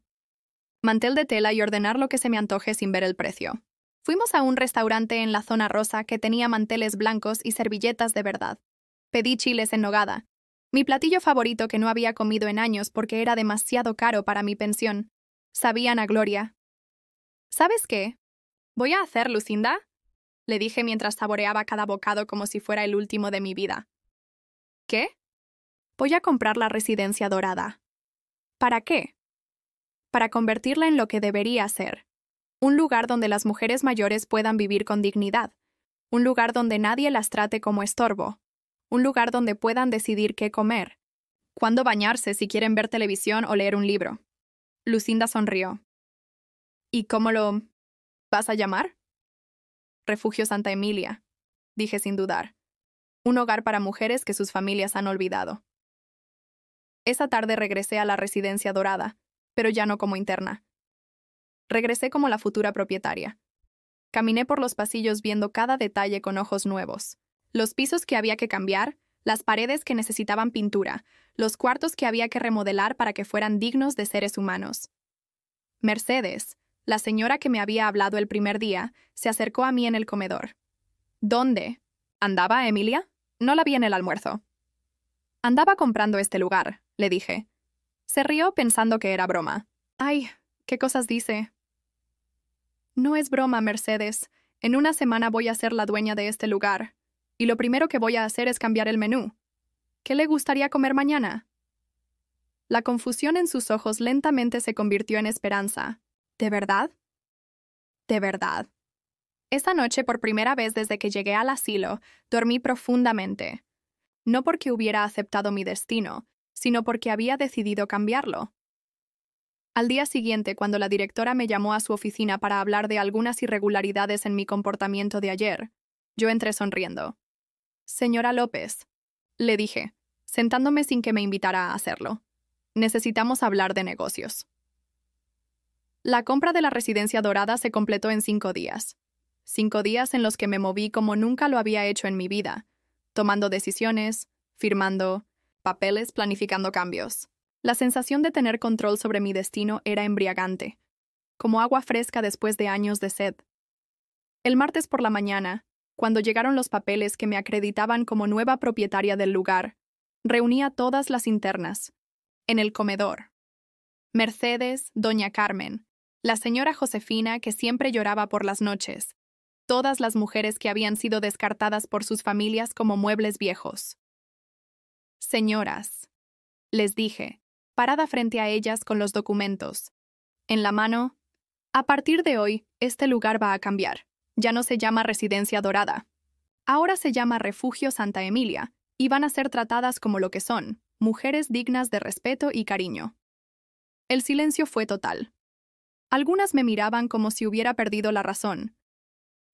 mantel de tela y ordenar lo que se me antoje sin ver el precio. Fuimos a un restaurante en la zona rosa que tenía manteles blancos y servilletas de verdad. Pedí chiles en nogada, mi platillo favorito que no había comido en años porque era demasiado caro para mi pensión. Sabían a gloria. ¿Sabes qué? ¿Voy a hacer, Lucinda?, le dije mientras saboreaba cada bocado como si fuera el último de mi vida. ¿Qué? Voy a comprar la residencia dorada. ¿Para qué? para convertirla en lo que debería ser. Un lugar donde las mujeres mayores puedan vivir con dignidad. Un lugar donde nadie las trate como estorbo. Un lugar donde puedan decidir qué comer. Cuándo bañarse si quieren ver televisión o leer un libro. Lucinda sonrió. ¿Y cómo lo vas a llamar? Refugio Santa Emilia, dije sin dudar. Un hogar para mujeres que sus familias han olvidado. Esa tarde regresé a la residencia dorada, pero ya no como interna. Regresé como la futura propietaria. Caminé por los pasillos viendo cada detalle con ojos nuevos. Los pisos que había que cambiar, las paredes que necesitaban pintura, los cuartos que había que remodelar para que fueran dignos de seres humanos. Mercedes, la señora que me había hablado el primer día, se acercó a mí en el comedor. ¿Dónde? ¿Andaba, Emilia? No la vi en el almuerzo. Andaba comprando este lugar, le dije. Se rió pensando que era broma. Ay, ¿qué cosas dice? No es broma, Mercedes. En una semana voy a ser la dueña de este lugar. Y lo primero que voy a hacer es cambiar el menú. ¿Qué le gustaría comer mañana? La confusión en sus ojos lentamente se convirtió en esperanza. ¿De verdad? De verdad. Esa noche, por primera vez desde que llegué al asilo, dormí profundamente. No porque hubiera aceptado mi destino, sino porque había decidido cambiarlo. Al día siguiente, cuando la directora me llamó a su oficina para hablar de algunas irregularidades en mi comportamiento de ayer, yo entré sonriendo. Señora López, le dije, sentándome sin que me invitara a hacerlo. Necesitamos hablar de negocios. La compra de la residencia dorada se completó en 5 días. 5 días en los que me moví como nunca lo había hecho en mi vida, tomando decisiones, firmando papeles, planificando cambios. La sensación de tener control sobre mi destino era embriagante, como agua fresca después de años de sed. El martes por la mañana, cuando llegaron los papeles que me acreditaban como nueva propietaria del lugar, reuní a todas las internas, en el comedor. Mercedes, doña Carmen, la señora Josefina que siempre lloraba por las noches, todas las mujeres que habían sido descartadas por sus familias como muebles viejos. Señoras, les dije, parada frente a ellas con los documentos. En la mano, a partir de hoy, este lugar va a cambiar. Ya no se llama Residencia Dorada. Ahora se llama Refugio Santa Emilia, y van a ser tratadas como lo que son, mujeres dignas de respeto y cariño. El silencio fue total. Algunas me miraban como si hubiera perdido la razón.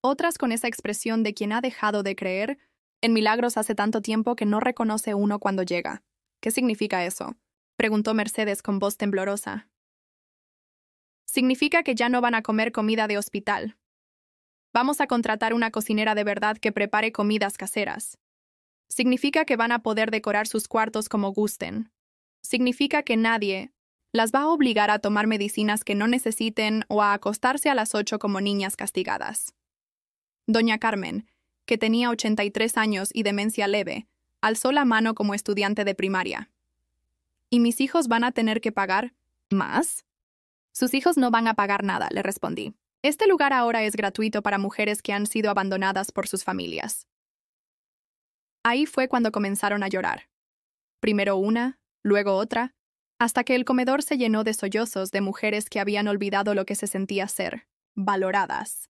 Otras con esa expresión de quien ha dejado de creer en milagros hace tanto tiempo que no reconoce uno cuando llega. ¿Qué significa eso?, preguntó Mercedes con voz temblorosa. Significa que ya no van a comer comida de hospital. Vamos a contratar una cocinera de verdad que prepare comidas caseras. Significa que van a poder decorar sus cuartos como gusten. Significa que nadie las va a obligar a tomar medicinas que no necesiten o a acostarse a las 8 como niñas castigadas. Doña Carmen, que tenía 83 años y demencia leve, alzó la mano como estudiante de primaria. ¿Y mis hijos van a tener que pagar más? Sus hijos no van a pagar nada, le respondí. Este lugar ahora es gratuito para mujeres que han sido abandonadas por sus familias. Ahí fue cuando comenzaron a llorar. Primero una, luego otra, hasta que el comedor se llenó de sollozos de mujeres que habían olvidado lo que se sentía ser valoradas.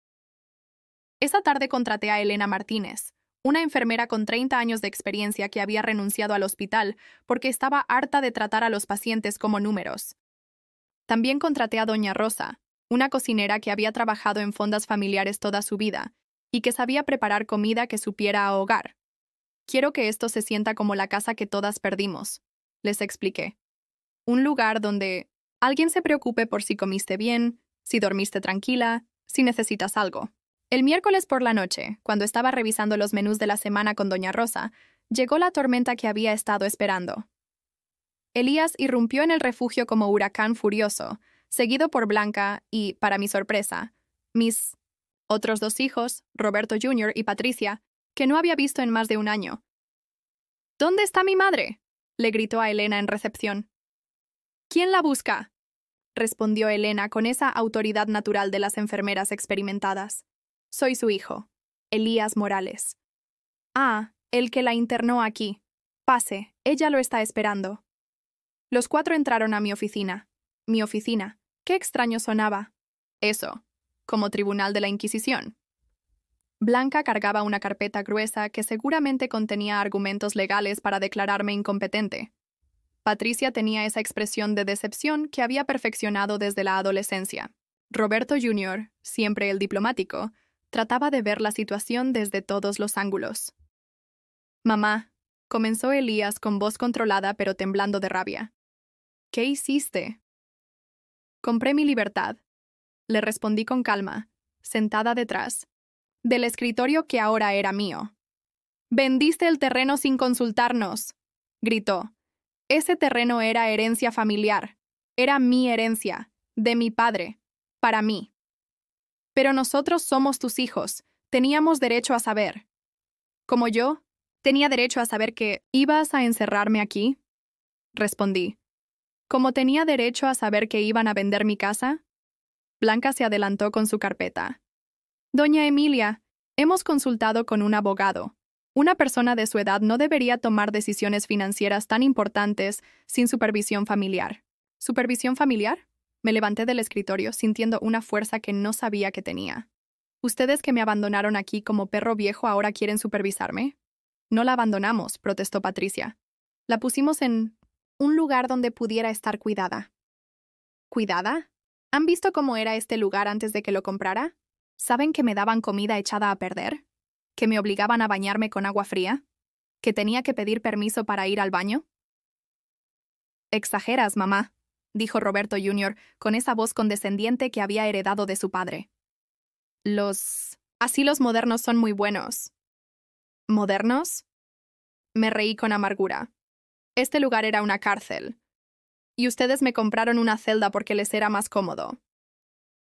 Esa tarde contraté a Elena Martínez, una enfermera con 30 años de experiencia que había renunciado al hospital porque estaba harta de tratar a los pacientes como números. También contraté a doña Rosa, una cocinera que había trabajado en fondas familiares toda su vida y que sabía preparar comida que supiera ahogar. Quiero que esto se sienta como la casa que todas perdimos, les expliqué. Un lugar donde alguien se preocupe por si comiste bien, si dormiste tranquila, si necesitas algo. El miércoles por la noche, cuando estaba revisando los menús de la semana con doña Rosa, llegó la tormenta que había estado esperando. Elías irrumpió en el refugio como huracán furioso, seguido por Blanca y, para mi sorpresa, mis otros 2 hijos, Roberto Jr. y Patricia, que no había visto en más de un año. ¿Dónde está mi madre?, le gritó a Elena en recepción. ¿Quién la busca?, respondió Elena con esa autoridad natural de las enfermeras experimentadas. Soy su hijo, Elías Morales. Ah, el que la internó aquí. Pase, ella lo está esperando. Los 4 entraron a mi oficina. Mi oficina. Qué extraño sonaba. Eso, como tribunal de la Inquisición. Blanca cargaba una carpeta gruesa que seguramente contenía argumentos legales para declararme incompetente. Patricia tenía esa expresión de decepción que había perfeccionado desde la adolescencia. Roberto Jr., siempre el diplomático, trataba de ver la situación desde todos los ángulos. «Mamá», comenzó Elías con voz controlada pero temblando de rabia. «¿Qué hiciste?» «Compré mi libertad», le respondí con calma, sentada detrás del escritorio que ahora era mío. «Vendiste el terreno sin consultarnos», gritó. «Ese terreno era herencia familiar. Era mi herencia, de mi padre, para mí. Pero nosotros somos tus hijos. Teníamos derecho a saber». «¿Como yo? ¿Tenía derecho a saber que ibas a encerrarme aquí?», respondí. «¿Como tenía derecho a saber que iban a vender mi casa?». Blanca se adelantó con su carpeta. «Doña Emilia, hemos consultado con un abogado. Una persona de su edad no debería tomar decisiones financieras tan importantes sin supervisión familiar». ¿Supervisión familiar? Me levanté del escritorio sintiendo una fuerza que no sabía que tenía. «¿Ustedes que me abandonaron aquí como perro viejo ahora quieren supervisarme?» «No la abandonamos», protestó Patricia. «La pusimos en un lugar donde pudiera estar cuidada». ¿Cuidada? ¿Han visto cómo era este lugar antes de que lo comprara? ¿Saben que me daban comida echada a perder? ¿Que me obligaban a bañarme con agua fría? ¿Que tenía que pedir permiso para ir al baño?» «Exageras, mamá», dijo Roberto Jr. con esa voz condescendiente que había heredado de su padre. «Los asilos modernos son muy buenos». «¿Modernos?». Me reí con amargura. Este lugar era una cárcel. Y ustedes me compraron una celda porque les era más cómodo.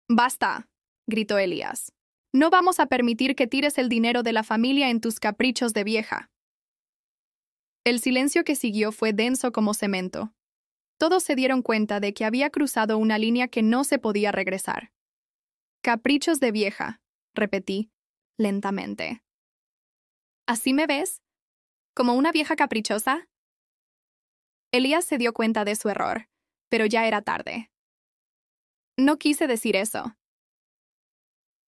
«Basta», gritó Elías. «No vamos a permitir que tires el dinero de la familia en tus caprichos de vieja». El silencio que siguió fue denso como cemento. Todos se dieron cuenta de que había cruzado una línea que no se podía regresar. «Caprichos de vieja», repetí, lentamente. «¿Así me ves? ¿Como una vieja caprichosa?» Elías se dio cuenta de su error, pero ya era tarde. «No quise decir eso».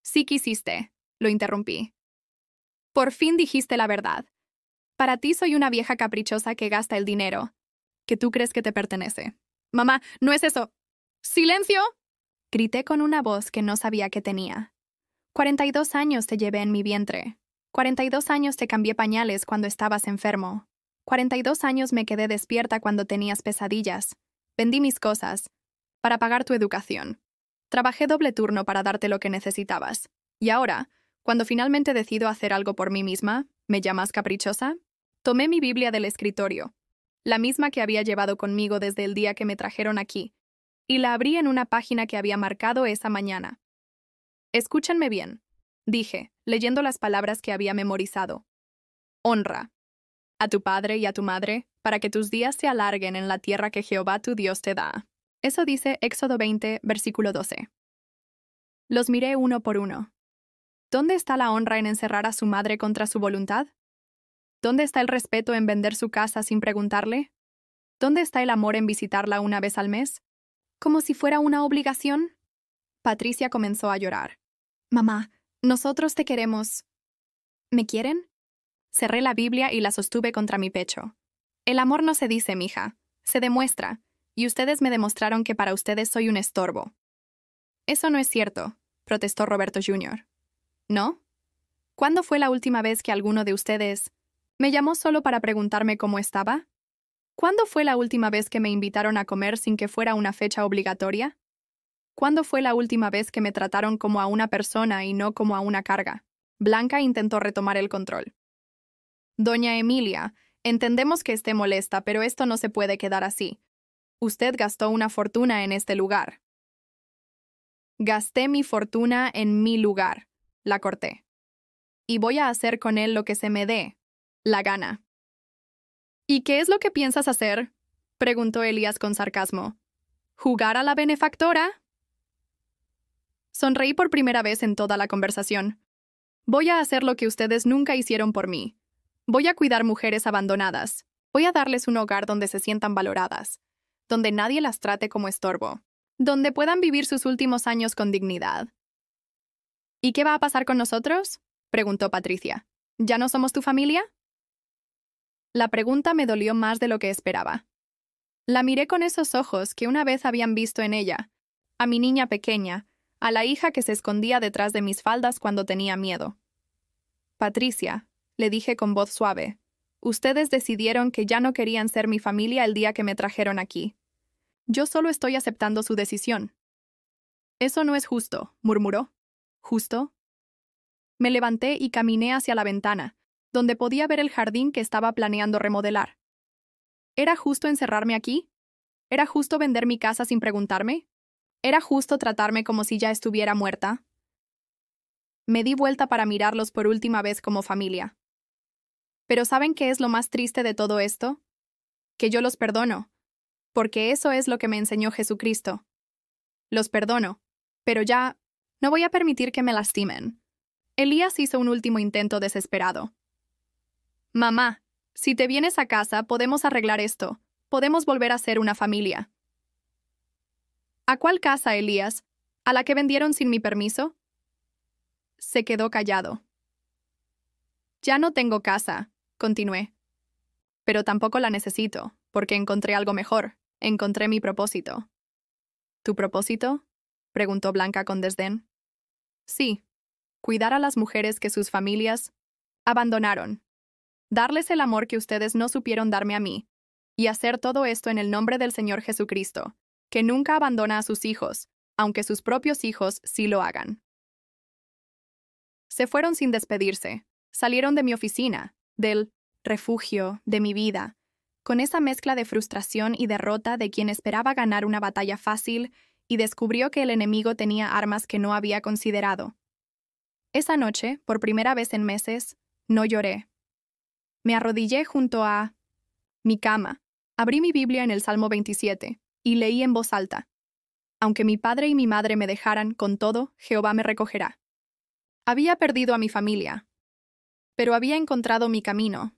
«Sí quisiste», lo interrumpí. «Por fin dijiste la verdad. Para ti soy una vieja caprichosa que gasta el dinero, que tú crees que te pertenece». «Mamá, no es eso». «¡Silencio!», grité con una voz que no sabía que tenía. 42 años te llevé en mi vientre. 42 años te cambié pañales cuando estabas enfermo. 42 años me quedé despierta cuando tenías pesadillas. Vendí mis cosas para pagar tu educación. Trabajé doble turno para darte lo que necesitabas. Y ahora, cuando finalmente decido hacer algo por mí misma, ¿me llamas caprichosa?». Tomé mi Biblia del escritorio, la misma que había llevado conmigo desde el día que me trajeron aquí, y la abrí en una página que había marcado esa mañana. «Escúchenme bien», dije, leyendo las palabras que había memorizado. «Honra a tu padre y a tu madre, para que tus días se alarguen en la tierra que Jehová tu Dios te da». Eso dice Éxodo 20, versículo 12. Los miré uno por uno. ¿Dónde está la honra en encerrar a su madre contra su voluntad? ¿Dónde está el respeto en vender su casa sin preguntarle? ¿Dónde está el amor en visitarla una vez al mes? ¿Como si fuera una obligación? Patricia comenzó a llorar. «Mamá, nosotros te queremos». «¿Me quieren?». Cerré la Biblia y la sostuve contra mi pecho. «El amor no se dice, mija, se demuestra, y ustedes me demostraron que para ustedes soy un estorbo». «Eso no es cierto», protestó Roberto Jr. «¿No? ¿Cuándo fue la última vez que alguno de ustedes me llamó solo para preguntarme cómo estaba? ¿Cuándo fue la última vez que me invitaron a comer sin que fuera una fecha obligatoria? ¿Cuándo fue la última vez que me trataron como a una persona y no como a una carga?». Blanca intentó retomar el control. «Doña Emilia, entendemos que esté molesta, pero esto no se puede quedar así. Usted gastó una fortuna en este lugar». «Gasté mi fortuna en mi lugar», la corté. «Y voy a hacer con él lo que se me dé la gana». «¿Y qué es lo que piensas hacer?», preguntó Elías con sarcasmo. «¿Jugar a la benefactora?». Sonreí por primera vez en toda la conversación. «Voy a hacer lo que ustedes nunca hicieron por mí. Voy a cuidar mujeres abandonadas. Voy a darles un hogar donde se sientan valoradas, donde nadie las trate como estorbo. donde puedan vivir sus últimos años con dignidad. ¿Y qué va a pasar con nosotros?, preguntó Patricia. ¿Ya no somos tu familia? La pregunta me dolió más de lo que esperaba. La miré con esos ojos que una vez habían visto en ella, a mi niña pequeña, a la hija que se escondía detrás de mis faldas cuando tenía miedo. Patricia, le dije con voz suave, ustedes decidieron que ya no querían ser mi familia el día que me trajeron aquí. Yo solo estoy aceptando su decisión. Eso no es justo, murmuró. ¿Justo? Me levanté y caminé hacia la ventana, donde podía ver el jardín que estaba planeando remodelar. ¿Era justo encerrarme aquí? ¿Era justo vender mi casa sin preguntarme? ¿Era justo tratarme como si ya estuviera muerta? Me di vuelta para mirarlos por última vez como familia. Pero ¿saben qué es lo más triste de todo esto? Que yo los perdono, porque eso es lo que me enseñó Jesucristo. Los perdono, pero ya no voy a permitir que me lastimen. Elías hizo un último intento desesperado. Mamá, si te vienes a casa, podemos arreglar esto. Podemos volver a ser una familia. ¿A cuál casa, Elías? ¿A la que vendieron sin mi permiso? Se quedó callado. Ya no tengo casa, continué. Pero tampoco la necesito, porque encontré algo mejor. Encontré mi propósito. ¿Tu propósito?, preguntó Blanca con desdén. Sí, cuidar a las mujeres que sus familias abandonaron. Darles el amor que ustedes no supieron darme a mí, y hacer todo esto en el nombre del Señor Jesucristo, que nunca abandona a sus hijos, aunque sus propios hijos sí lo hagan. Se fueron sin despedirse, salieron de mi oficina, del refugio, de mi vida, con esa mezcla de frustración y derrota de quien esperaba ganar una batalla fácil y descubrió que el enemigo tenía armas que no había considerado. Esa noche, por primera vez en meses, no lloré. Me arrodillé junto a mi cama, abrí mi Biblia en el Salmo 27 y leí en voz alta. Aunque mi padre y mi madre me dejaran, con todo, Jehová me recogerá. Había perdido a mi familia, pero había encontrado mi camino.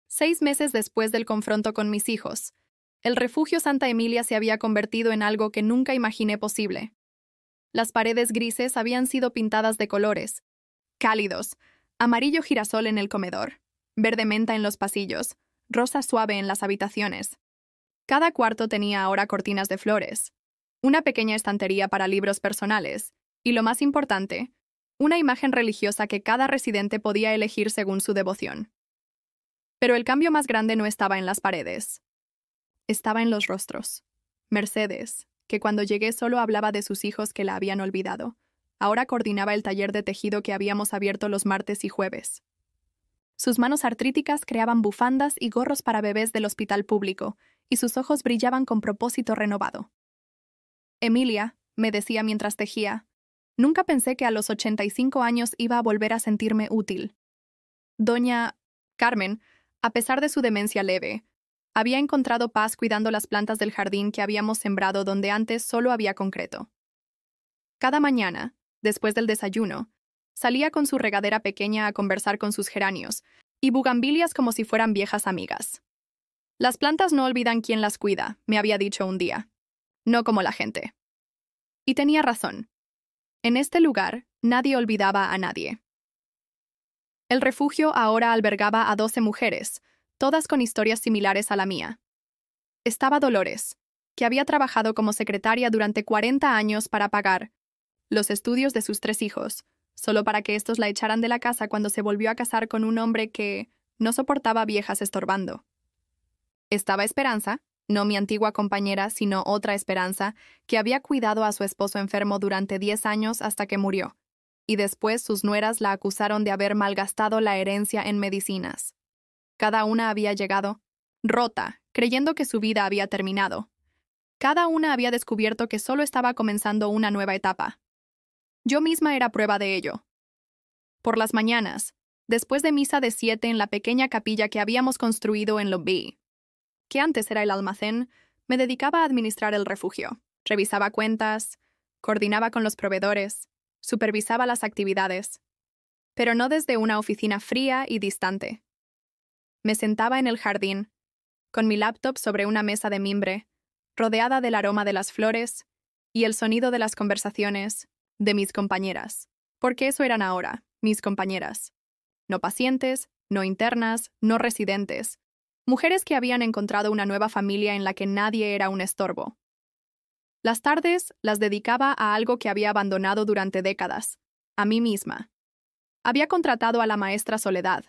6 meses después del confronto con mis hijos, el refugio Santa Emilia se había convertido en algo que nunca imaginé posible. Las paredes grises habían sido pintadas de colores cálidos, amarillo girasol en el comedor, verde menta en los pasillos, rosa suave en las habitaciones. Cada cuarto tenía ahora cortinas de flores, una pequeña estantería para libros personales y, lo más importante, una imagen religiosa que cada residente podía elegir según su devoción. Pero el cambio más grande no estaba en las paredes. Estaba en los rostros. Mercedes, que cuando llegué solo hablaba de sus hijos que la habían olvidado, ahora coordinaba el taller de tejido que habíamos abierto los martes y jueves. Sus manos artríticas creaban bufandas y gorros para bebés del hospital público, y sus ojos brillaban con propósito renovado. Emilia, me decía mientras tejía, nunca pensé que a los 85 años iba a volver a sentirme útil. Doña Carmen, a pesar de su demencia leve, había encontrado paz cuidando las plantas del jardín que habíamos sembrado donde antes solo había concreto. Cada mañana, después del desayuno, salía con su regadera pequeña a conversar con sus geranios y bugambilias como si fueran viejas amigas. Las plantas no olvidan quién las cuida, me había dicho un día. No como la gente. Y tenía razón. En este lugar, nadie olvidaba a nadie. El refugio ahora albergaba a 12 mujeres, todas con historias similares a la mía. Estaba Dolores, que había trabajado como secretaria durante 40 años para pagar los estudios de sus 3 hijos, solo para que estos la echaran de la casa cuando se volvió a casar con un hombre que no soportaba viejas estorbando. Estaba Esperanza, no mi antigua compañera, sino otra Esperanza, que había cuidado a su esposo enfermo durante 10 años hasta que murió, y después sus nueras la acusaron de haber malgastado la herencia en medicinas. Cada una había llegado rota, creyendo que su vida había terminado. Cada una había descubierto que solo estaba comenzando una nueva etapa. Yo misma era prueba de ello. Por las mañanas, después de misa de 7 en la pequeña capilla que habíamos construido en Lobby, que antes era el almacén, me dedicaba a administrar el refugio. Revisaba cuentas, coordinaba con los proveedores, supervisaba las actividades, pero no desde una oficina fría y distante. Me sentaba en el jardín, con mi laptop sobre una mesa de mimbre, rodeada del aroma de las flores y el sonido de las conversaciones de mis compañeras, porque eso eran ahora, mis compañeras. No pacientes, no internas, no residentes, mujeres que habían encontrado una nueva familia en la que nadie era un estorbo. Las tardes las dedicaba a algo que había abandonado durante décadas, a mí misma. Había contratado a la maestra Soledad,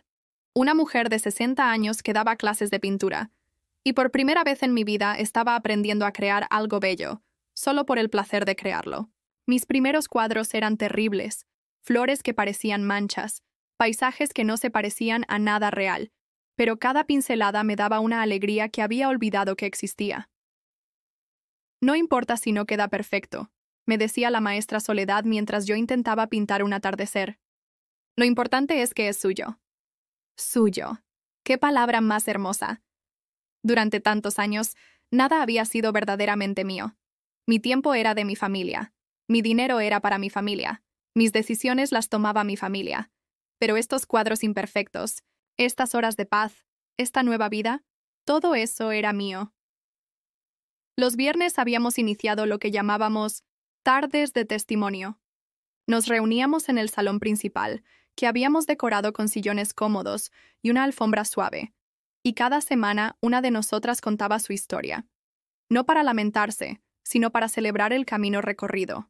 una mujer de 60 años que daba clases de pintura, y por primera vez en mi vida estaba aprendiendo a crear algo bello, solo por el placer de crearlo. Mis primeros cuadros eran terribles, flores que parecían manchas, paisajes que no se parecían a nada real, pero cada pincelada me daba una alegría que había olvidado que existía. No importa si no queda perfecto, me decía la maestra Soledad mientras yo intentaba pintar un atardecer. Lo importante es que es suyo. Suyo. ¡Qué palabra más hermosa! Durante tantos años, nada había sido verdaderamente mío. Mi tiempo era de mi familia. Mi dinero era para mi familia. Mis decisiones las tomaba mi familia. Pero estos cuadros imperfectos, estas horas de paz, esta nueva vida, todo eso era mío. Los viernes habíamos iniciado lo que llamábamos tardes de testimonio. Nos reuníamos en el salón principal, que habíamos decorado con sillones cómodos y una alfombra suave, y cada semana una de nosotras contaba su historia. No para lamentarse, sino para celebrar el camino recorrido.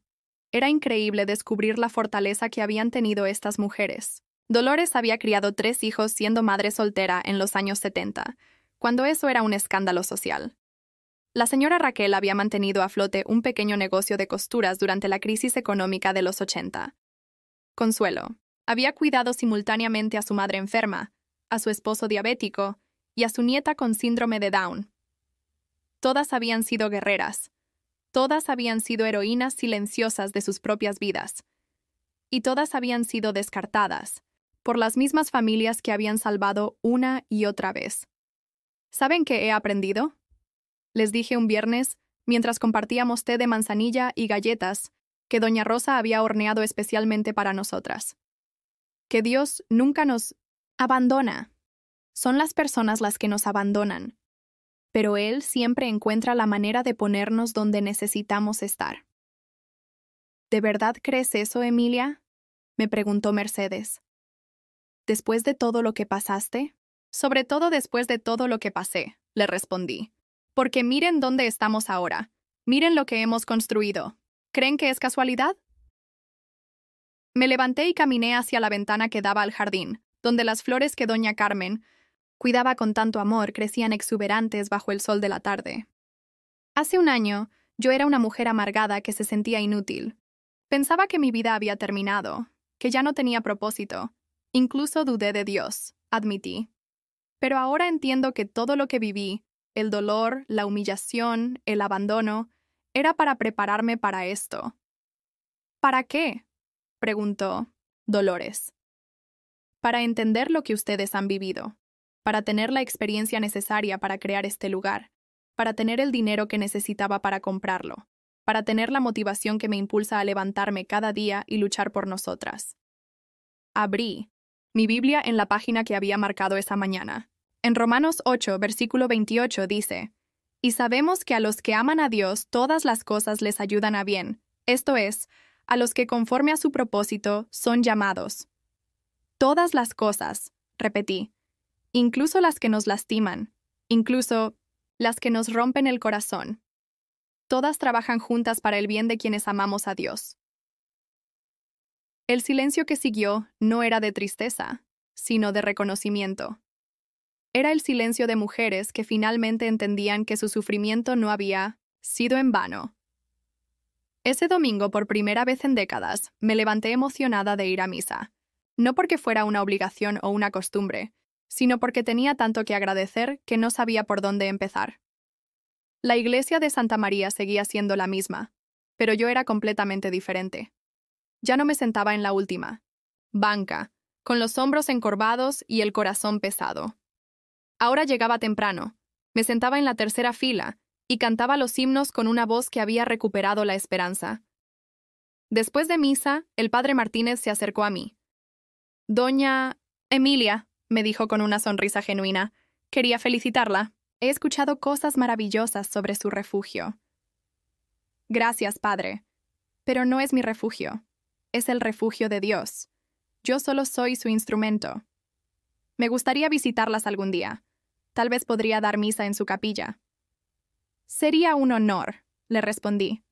Era increíble descubrir la fortaleza que habían tenido estas mujeres. Dolores había criado 3 hijos siendo madre soltera en los años 70, cuando eso era un escándalo social. La señora Raquel había mantenido a flote un pequeño negocio de costuras durante la crisis económica de los 80. Consuelo había cuidado simultáneamente a su madre enferma, a su esposo diabético y a su nieta con síndrome de Down. Todas habían sido guerreras. Todas habían sido heroínas silenciosas de sus propias vidas. Y todas habían sido descartadas por las mismas familias que habían salvado una y otra vez. ¿Saben qué he aprendido?, les dije un viernes, mientras compartíamos té de manzanilla y galletas que doña Rosa había horneado especialmente para nosotras. Que Dios nunca nos abandona. Son las personas las que nos abandonan. Pero Él siempre encuentra la manera de ponernos donde necesitamos estar. ¿De verdad crees eso, Emilia?, me preguntó Mercedes. ¿Después de todo lo que pasaste? Sobre todo después de todo lo que pasé, le respondí. Porque miren dónde estamos ahora. Miren lo que hemos construido. ¿Creen que es casualidad? Me levanté y caminé hacia la ventana que daba al jardín, donde las flores que doña Carmen cuidaba con tanto amor crecían exuberantes bajo el sol de la tarde. Hace un año, yo era una mujer amargada que se sentía inútil. Pensaba que mi vida había terminado, que ya no tenía propósito. Incluso dudé de Dios, admití. Pero ahora entiendo que todo lo que viví, el dolor, la humillación, el abandono, era para prepararme para esto. ¿Para qué?, preguntó Dolores. Para entender lo que ustedes han vivido, para tener la experiencia necesaria para crear este lugar, para tener el dinero que necesitaba para comprarlo, para tener la motivación que me impulsa a levantarme cada día y luchar por nosotras. Abrí mi Biblia en la página que había marcado esa mañana. En Romanos 8, versículo 28 dice, «Y sabemos que a los que aman a Dios todas las cosas les ayudan a bien, esto es, a los que conforme a su propósito son llamados». Todas las cosas, repetí, incluso las que nos lastiman, incluso las que nos rompen el corazón. Todas trabajan juntas para el bien de quienes amamos a Dios. El silencio que siguió no era de tristeza, sino de reconocimiento. Era el silencio de mujeres que finalmente entendían que su sufrimiento no había sido en vano. Ese domingo, por primera vez en décadas, me levanté emocionada de ir a misa. No porque fuera una obligación o una costumbre, sino porque tenía tanto que agradecer que no sabía por dónde empezar. La iglesia de Santa María seguía siendo la misma, pero yo era completamente diferente. Ya no me sentaba en la última banca, con los hombros encorvados y el corazón pesado. Ahora llegaba temprano, me sentaba en la tercera fila y cantaba los himnos con una voz que había recuperado la esperanza. Después de misa, el padre Martínez se acercó a mí. «Doña Emilia», me dijo con una sonrisa genuina, «quería felicitarla». He escuchado cosas maravillosas sobre su refugio. Gracias, Padre. Pero no es mi refugio. Es el refugio de Dios. Yo solo soy su instrumento. Me gustaría visitarlas algún día. Tal vez podría dar misa en su capilla. Sería un honor, le respondí.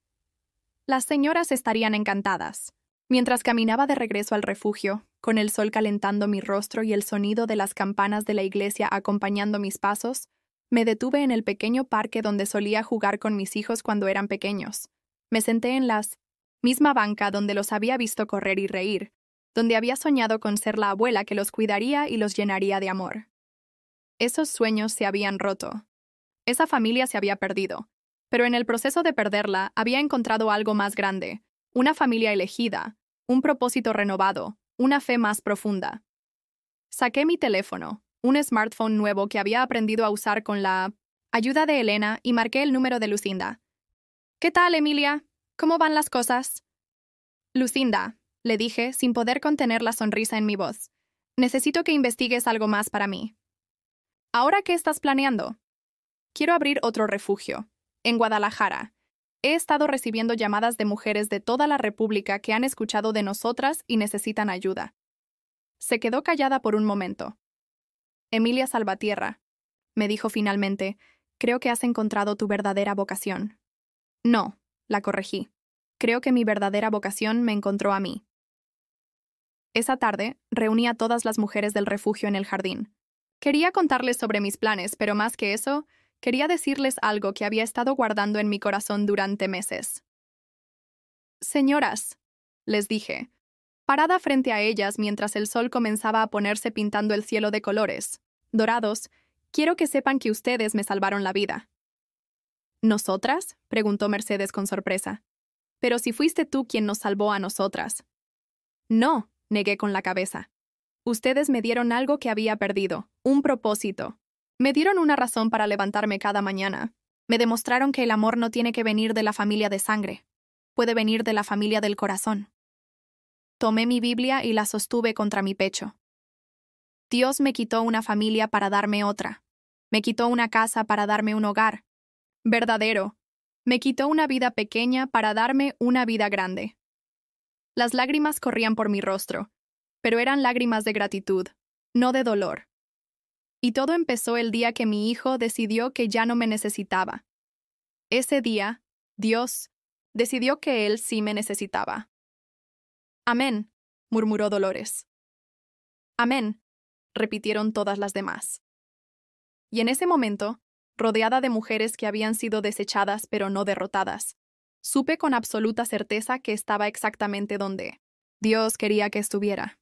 Las señoras estarían encantadas. Mientras caminaba de regreso al refugio, con el sol calentando mi rostro y el sonido de las campanas de la iglesia acompañando mis pasos, me detuve en el pequeño parque donde solía jugar con mis hijos cuando eran pequeños. Me senté en la misma banca donde los había visto correr y reír, donde había soñado con ser la abuela que los cuidaría y los llenaría de amor. Esos sueños se habían roto. Esa familia se había perdido, pero en el proceso de perderla había encontrado algo más grande, una familia elegida, un propósito renovado, una fe más profunda. Saqué mi teléfono, un smartphone nuevo que había aprendido a usar con la ayuda de Elena, y marqué el número de Lucinda. ¿Qué tal, Emilia? ¿Cómo van las cosas? Lucinda, le dije, sin poder contener la sonrisa en mi voz. Necesito que investigues algo más para mí. ¿Ahora qué estás planeando? Quiero abrir otro refugio, en Guadalajara. He estado recibiendo llamadas de mujeres de toda la República que han escuchado de nosotras y necesitan ayuda. Se quedó callada por un momento. Emilia Salvatierra, me dijo finalmente, creo que has encontrado tu verdadera vocación. No, la corregí. Creo que mi verdadera vocación me encontró a mí. Esa tarde, reuní a todas las mujeres del refugio en el jardín. Quería contarles sobre mis planes, pero más que eso, quería decirles algo que había estado guardando en mi corazón durante meses. Señoras, les dije, parada frente a ellas mientras el sol comenzaba a ponerse pintando el cielo de colores dorados, quiero que sepan que ustedes me salvaron la vida. ¿Nosotras? Preguntó Mercedes con sorpresa. Pero si fuiste tú quien nos salvó a nosotras. No, negué con la cabeza. Ustedes me dieron algo que había perdido, un propósito. Me dieron una razón para levantarme cada mañana. Me demostraron que el amor no tiene que venir de la familia de sangre. Puede venir de la familia del corazón. Tomé mi Biblia y la sostuve contra mi pecho. Dios me quitó una familia para darme otra. Me quitó una casa para darme un hogar. Verdadero. Me quitó una vida pequeña para darme una vida grande. Las lágrimas corrían por mi rostro, pero eran lágrimas de gratitud, no de dolor. Y todo empezó el día que mi hijo decidió que ya no me necesitaba. Ese día, Dios decidió que él sí me necesitaba. Amén, murmuró Dolores. Amén, repitieron todas las demás. Y en ese momento, rodeada de mujeres que habían sido desechadas pero no derrotadas, supe con absoluta certeza que estaba exactamente donde Dios quería que estuviera.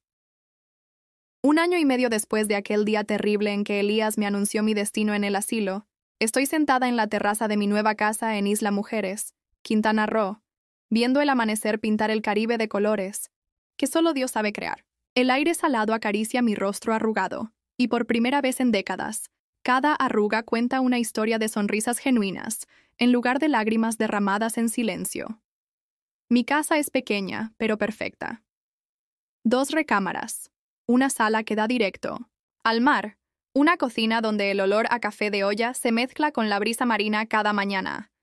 1 año y medio después de aquel día terrible en que Elías me anunció mi destino en el asilo, estoy sentada en la terraza de mi nueva casa en Isla Mujeres, Quintana Roo, viendo el amanecer pintar el Caribe de colores, que solo Dios sabe crear. El aire salado acaricia mi rostro arrugado, y por primera vez en décadas, cada arruga cuenta una historia de sonrisas genuinas, en lugar de lágrimas derramadas en silencio. Mi casa es pequeña, pero perfecta. 2 recámaras, una sala que da directo al mar, una cocina donde el olor a café de olla se mezcla con la brisa marina cada mañana.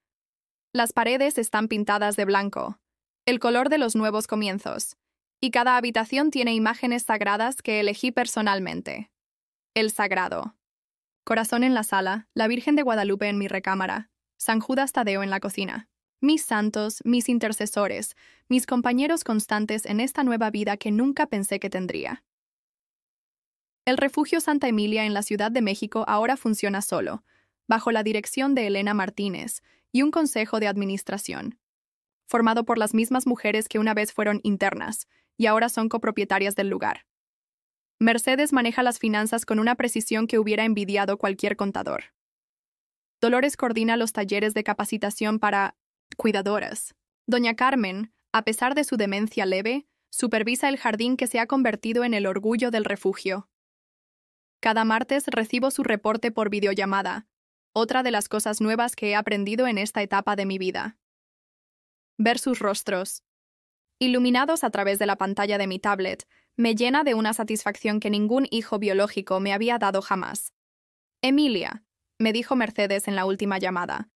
Las paredes están pintadas de blanco, el color de los nuevos comienzos, y cada habitación tiene imágenes sagradas que elegí personalmente. El sagrado. Corazón en la sala, la Virgen de Guadalupe en mi recámara, San Judas Tadeo en la cocina. Mis santos, mis intercesores, mis compañeros constantes en esta nueva vida que nunca pensé que tendría. El refugio Santa Emilia en la Ciudad de México ahora funciona solo, bajo la dirección de Elena Martínez y un consejo de administración, formado por las mismas mujeres que una vez fueron internas y ahora son copropietarias del lugar. Mercedes maneja las finanzas con una precisión que hubiera envidiado cualquier contador. Dolores coordina los talleres de capacitación para cuidadoras. Doña Carmen, a pesar de su demencia leve, supervisa el jardín que se ha convertido en el orgullo del refugio. Cada martes recibo su reporte por videollamada, otra de las cosas nuevas que he aprendido en esta etapa de mi vida. Ver sus rostros, iluminados a través de la pantalla de mi tablet, me llena de una satisfacción que ningún hijo biológico me había dado jamás. Emilia, me dijo Mercedes en la última llamada.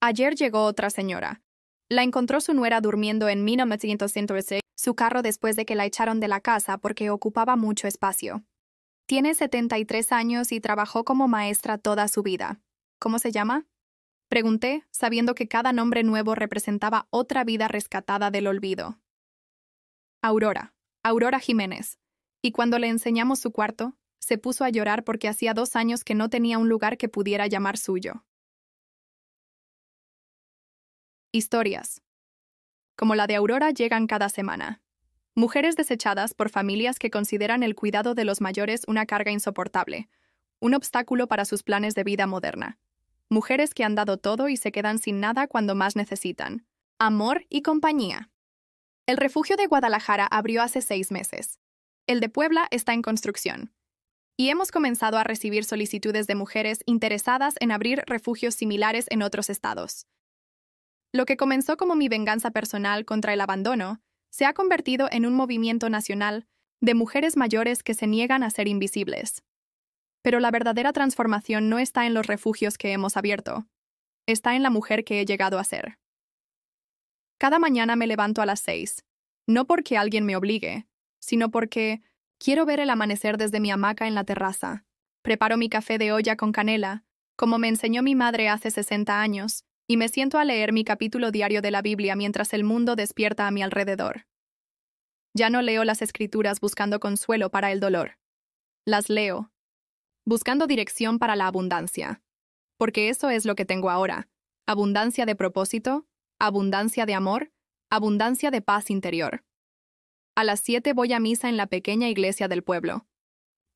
Ayer llegó otra señora. La encontró su nuera durmiendo en 1906, su carro después de que la echaron de la casa porque ocupaba mucho espacio. Tiene 73 años y trabajó como maestra toda su vida. ¿Cómo se llama? Pregunté, sabiendo que cada nombre nuevo representaba otra vida rescatada del olvido. Aurora Jiménez. Y cuando le enseñamos su cuarto, se puso a llorar porque hacía 2 años que no tenía un lugar que pudiera llamar suyo. Historias como la de Aurora llegan cada semana. Mujeres desechadas por familias que consideran el cuidado de los mayores una carga insoportable, un obstáculo para sus planes de vida moderna. Mujeres que han dado todo y se quedan sin nada cuando más necesitan. Amor y compañía. El refugio de Guadalajara abrió hace 6 meses. El de Puebla está en construcción. Y hemos comenzado a recibir solicitudes de mujeres interesadas en abrir refugios similares en otros estados. Lo que comenzó como mi venganza personal contra el abandono se ha convertido en un movimiento nacional de mujeres mayores que se niegan a ser invisibles. Pero la verdadera transformación no está en los refugios que hemos abierto, está en la mujer que he llegado a ser. Cada mañana me levanto a las 6, no porque alguien me obligue, sino porque quiero ver el amanecer desde mi hamaca en la terraza. Preparo mi café de olla con canela, como me enseñó mi madre hace 60 años, y me siento a leer mi capítulo diario de la Biblia mientras el mundo despierta a mi alrededor. Ya no leo las escrituras buscando consuelo para el dolor. Las leo, buscando dirección para la abundancia. Porque eso es lo que tengo ahora. Abundancia de propósito, abundancia de amor, abundancia de paz interior. A las 7 voy a misa en la pequeña iglesia del pueblo.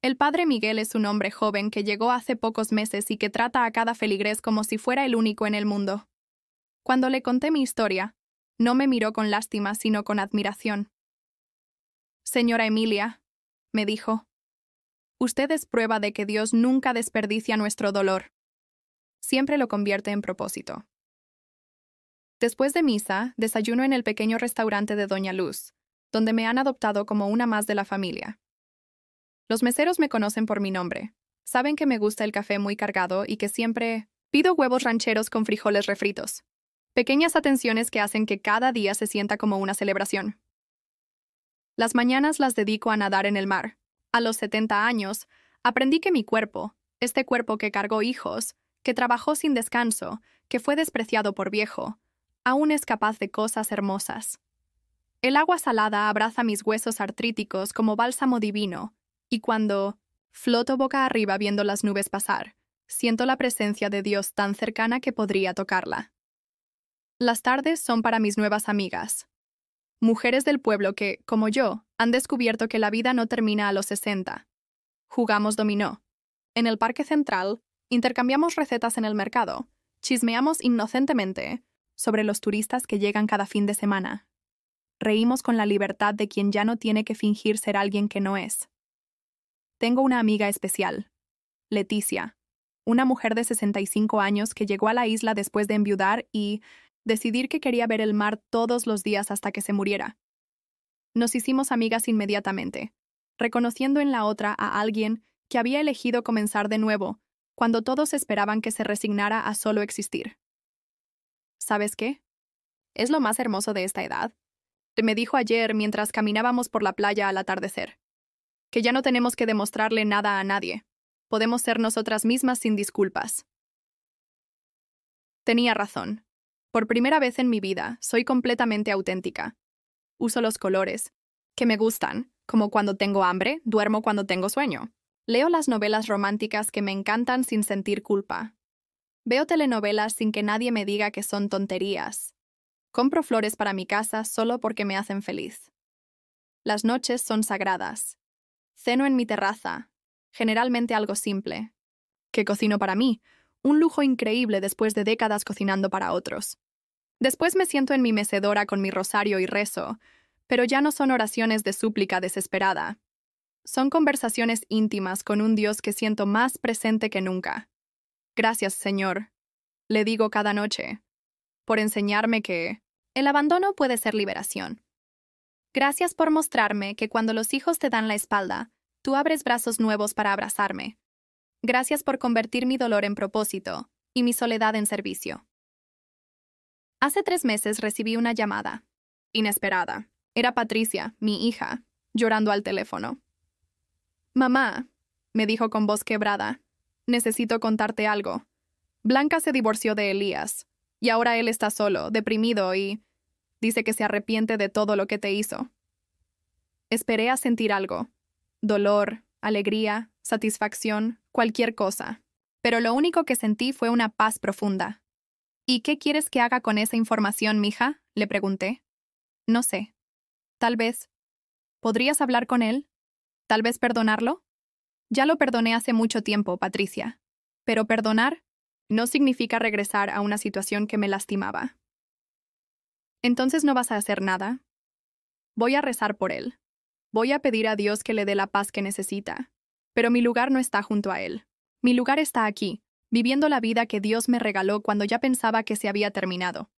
El padre Miguel es un hombre joven que llegó hace pocos meses y que trata a cada feligrés como si fuera el único en el mundo. Cuando le conté mi historia, no me miró con lástima, sino con admiración. Señora Emilia, me dijo, usted es prueba de que Dios nunca desperdicia nuestro dolor. Siempre lo convierte en propósito. Después de misa, desayuno en el pequeño restaurante de Doña Luz, donde me han adoptado como una más de la familia. Los meseros me conocen por mi nombre. Saben que me gusta el café muy cargado y que siempre pido huevos rancheros con frijoles refritos. Pequeñas atenciones que hacen que cada día se sienta como una celebración. Las mañanas las dedico a nadar en el mar. A los 70 años, aprendí que mi cuerpo, este cuerpo que cargó hijos, que trabajó sin descanso, que fue despreciado por viejo, aún es capaz de cosas hermosas. El agua salada abraza mis huesos artríticos como bálsamo divino, y cuando floto boca arriba viendo las nubes pasar, siento la presencia de Dios tan cercana que podría tocarla. Las tardes son para mis nuevas amigas. Mujeres del pueblo que, como yo, han descubierto que la vida no termina a los 60. Jugamos dominó. En el parque central, intercambiamos recetas en el mercado, chismeamos inocentemente sobre los turistas que llegan cada fin de semana. Reímos con la libertad de quien ya no tiene que fingir ser alguien que no es. Tengo una amiga especial, Leticia, una mujer de 65 años que llegó a la isla después de enviudar y decidir que quería ver el mar todos los días hasta que se muriera. Nos hicimos amigas inmediatamente, reconociendo en la otra a alguien que había elegido comenzar de nuevo, cuando todos esperaban que se resignara a solo existir. ¿Sabes qué? Es lo más hermoso de esta edad. Me dijo ayer mientras caminábamos por la playa al atardecer. Que ya no tenemos que demostrarle nada a nadie. Podemos ser nosotras mismas sin disculpas. Tenía razón. Por primera vez en mi vida, soy completamente auténtica. Uso los colores, que me gustan, como cuando tengo hambre, duermo cuando tengo sueño. Leo las novelas románticas que me encantan sin sentir culpa. Veo telenovelas sin que nadie me diga que son tonterías. Compro flores para mi casa solo porque me hacen feliz. Las noches son sagradas. Ceno en mi terraza, generalmente algo simple. Que cocino para mí, un lujo increíble después de décadas cocinando para otros. Después me siento en mi mecedora con mi rosario y rezo, pero ya no son oraciones de súplica desesperada. Son conversaciones íntimas con un Dios que siento más presente que nunca. Gracias, Señor, le digo cada noche, por enseñarme que el abandono puede ser liberación. Gracias por mostrarme que cuando los hijos te dan la espalda, tú abres brazos nuevos para abrazarme. Gracias por convertir mi dolor en propósito y mi soledad en servicio. Hace 3 meses recibí una llamada. Inesperada. Era Patricia, mi hija, llorando al teléfono. Mamá, me dijo con voz quebrada, necesito contarte algo. Blanca se divorció de Elías, y ahora él está solo, deprimido y dice que se arrepiente de todo lo que te hizo. Esperé a sentir algo. Dolor, alegría, satisfacción, cualquier cosa. Pero lo único que sentí fue una paz profunda. ¿Y qué quieres que haga con esa información, mija?, le pregunté. No sé. Tal vez. ¿Podrías hablar con él? ¿Tal vez perdonarlo? Ya lo perdoné hace mucho tiempo, Patricia. Pero perdonar no significa regresar a una situación que me lastimaba. ¿Entonces no vas a hacer nada? Voy a rezar por él. Voy a pedir a Dios que le dé la paz que necesita. Pero mi lugar no está junto a él. Mi lugar está aquí, viviendo la vida que Dios me regaló cuando ya pensaba que se había terminado.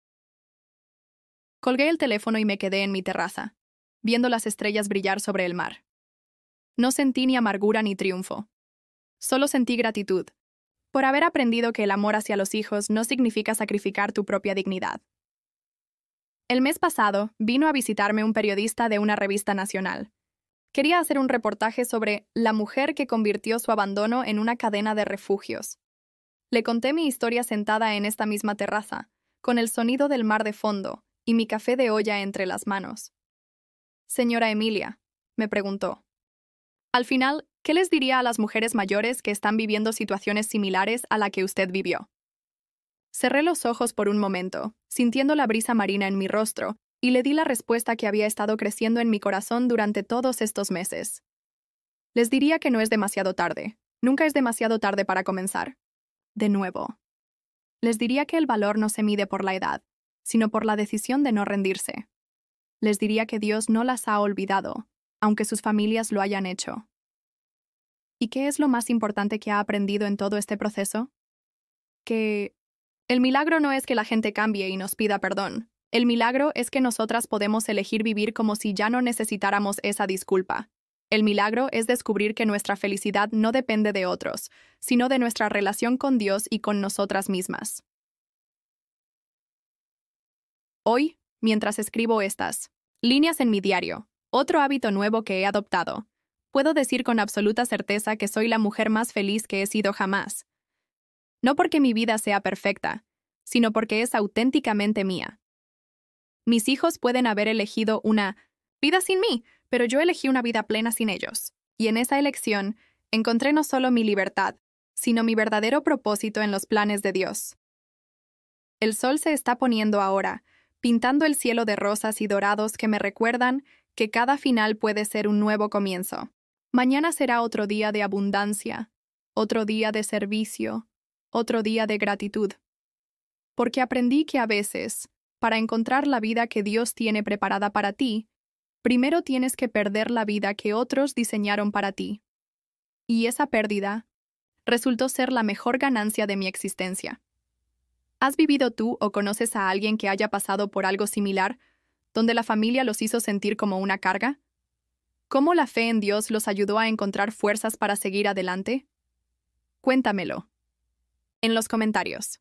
Colgué el teléfono y me quedé en mi terraza, viendo las estrellas brillar sobre el mar. No sentí ni amargura ni triunfo. Solo sentí gratitud, por haber aprendido que el amor hacia los hijos no significa sacrificar tu propia dignidad. El mes pasado vino a visitarme un periodista de una revista nacional. Quería hacer un reportaje sobre la mujer que convirtió su abandono en una cadena de refugios. Le conté mi historia sentada en esta misma terraza, con el sonido del mar de fondo y mi café de olla entre las manos. Señora Emilia, me preguntó. Al final, ¿qué les diría a las mujeres mayores que están viviendo situaciones similares a la que usted vivió? Cerré los ojos por un momento, sintiendo la brisa marina en mi rostro, y le di la respuesta que había estado creciendo en mi corazón durante todos estos meses. Les diría que no es demasiado tarde. Nunca es demasiado tarde para comenzar. De nuevo. Les diría que el valor no se mide por la edad, sino por la decisión de no rendirse. Les diría que Dios no las ha olvidado, aunque sus familias lo hayan hecho. ¿Y qué es lo más importante que ha aprendido en todo este proceso? Que el milagro no es que la gente cambie y nos pida perdón. El milagro es que nosotras podemos elegir vivir como si ya no necesitáramos esa disculpa. El milagro es descubrir que nuestra felicidad no depende de otros, sino de nuestra relación con Dios y con nosotras mismas. Hoy, mientras escribo estas líneas en mi diario, otro hábito nuevo que he adoptado, puedo decir con absoluta certeza que soy la mujer más feliz que he sido jamás. No porque mi vida sea perfecta, sino porque es auténticamente mía. Mis hijos pueden haber elegido una vida sin mí, pero yo elegí una vida plena sin ellos. Y en esa elección encontré no solo mi libertad, sino mi verdadero propósito en los planes de Dios. El sol se está poniendo ahora, pintando el cielo de rosas y dorados que me recuerdan que cada final puede ser un nuevo comienzo. Mañana será otro día de abundancia, otro día de servicio, otro día de gratitud. Porque aprendí que a veces, para encontrar la vida que Dios tiene preparada para ti, primero tienes que perder la vida que otros diseñaron para ti. Y esa pérdida resultó ser la mejor ganancia de mi existencia. ¿Has vivido tú o conoces a alguien que haya pasado por algo similar, donde la familia los hizo sentir como una carga? ¿Cómo la fe en Dios los ayudó a encontrar fuerzas para seguir adelante? Cuéntamelo en los comentarios.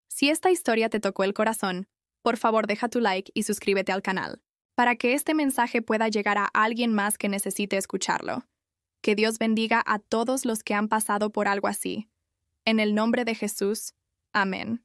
Si esta historia te tocó el corazón, por favor deja tu like y suscríbete al canal, para que este mensaje pueda llegar a alguien más que necesite escucharlo. Que Dios bendiga a todos los que han pasado por algo así. En el nombre de Jesús. Amén.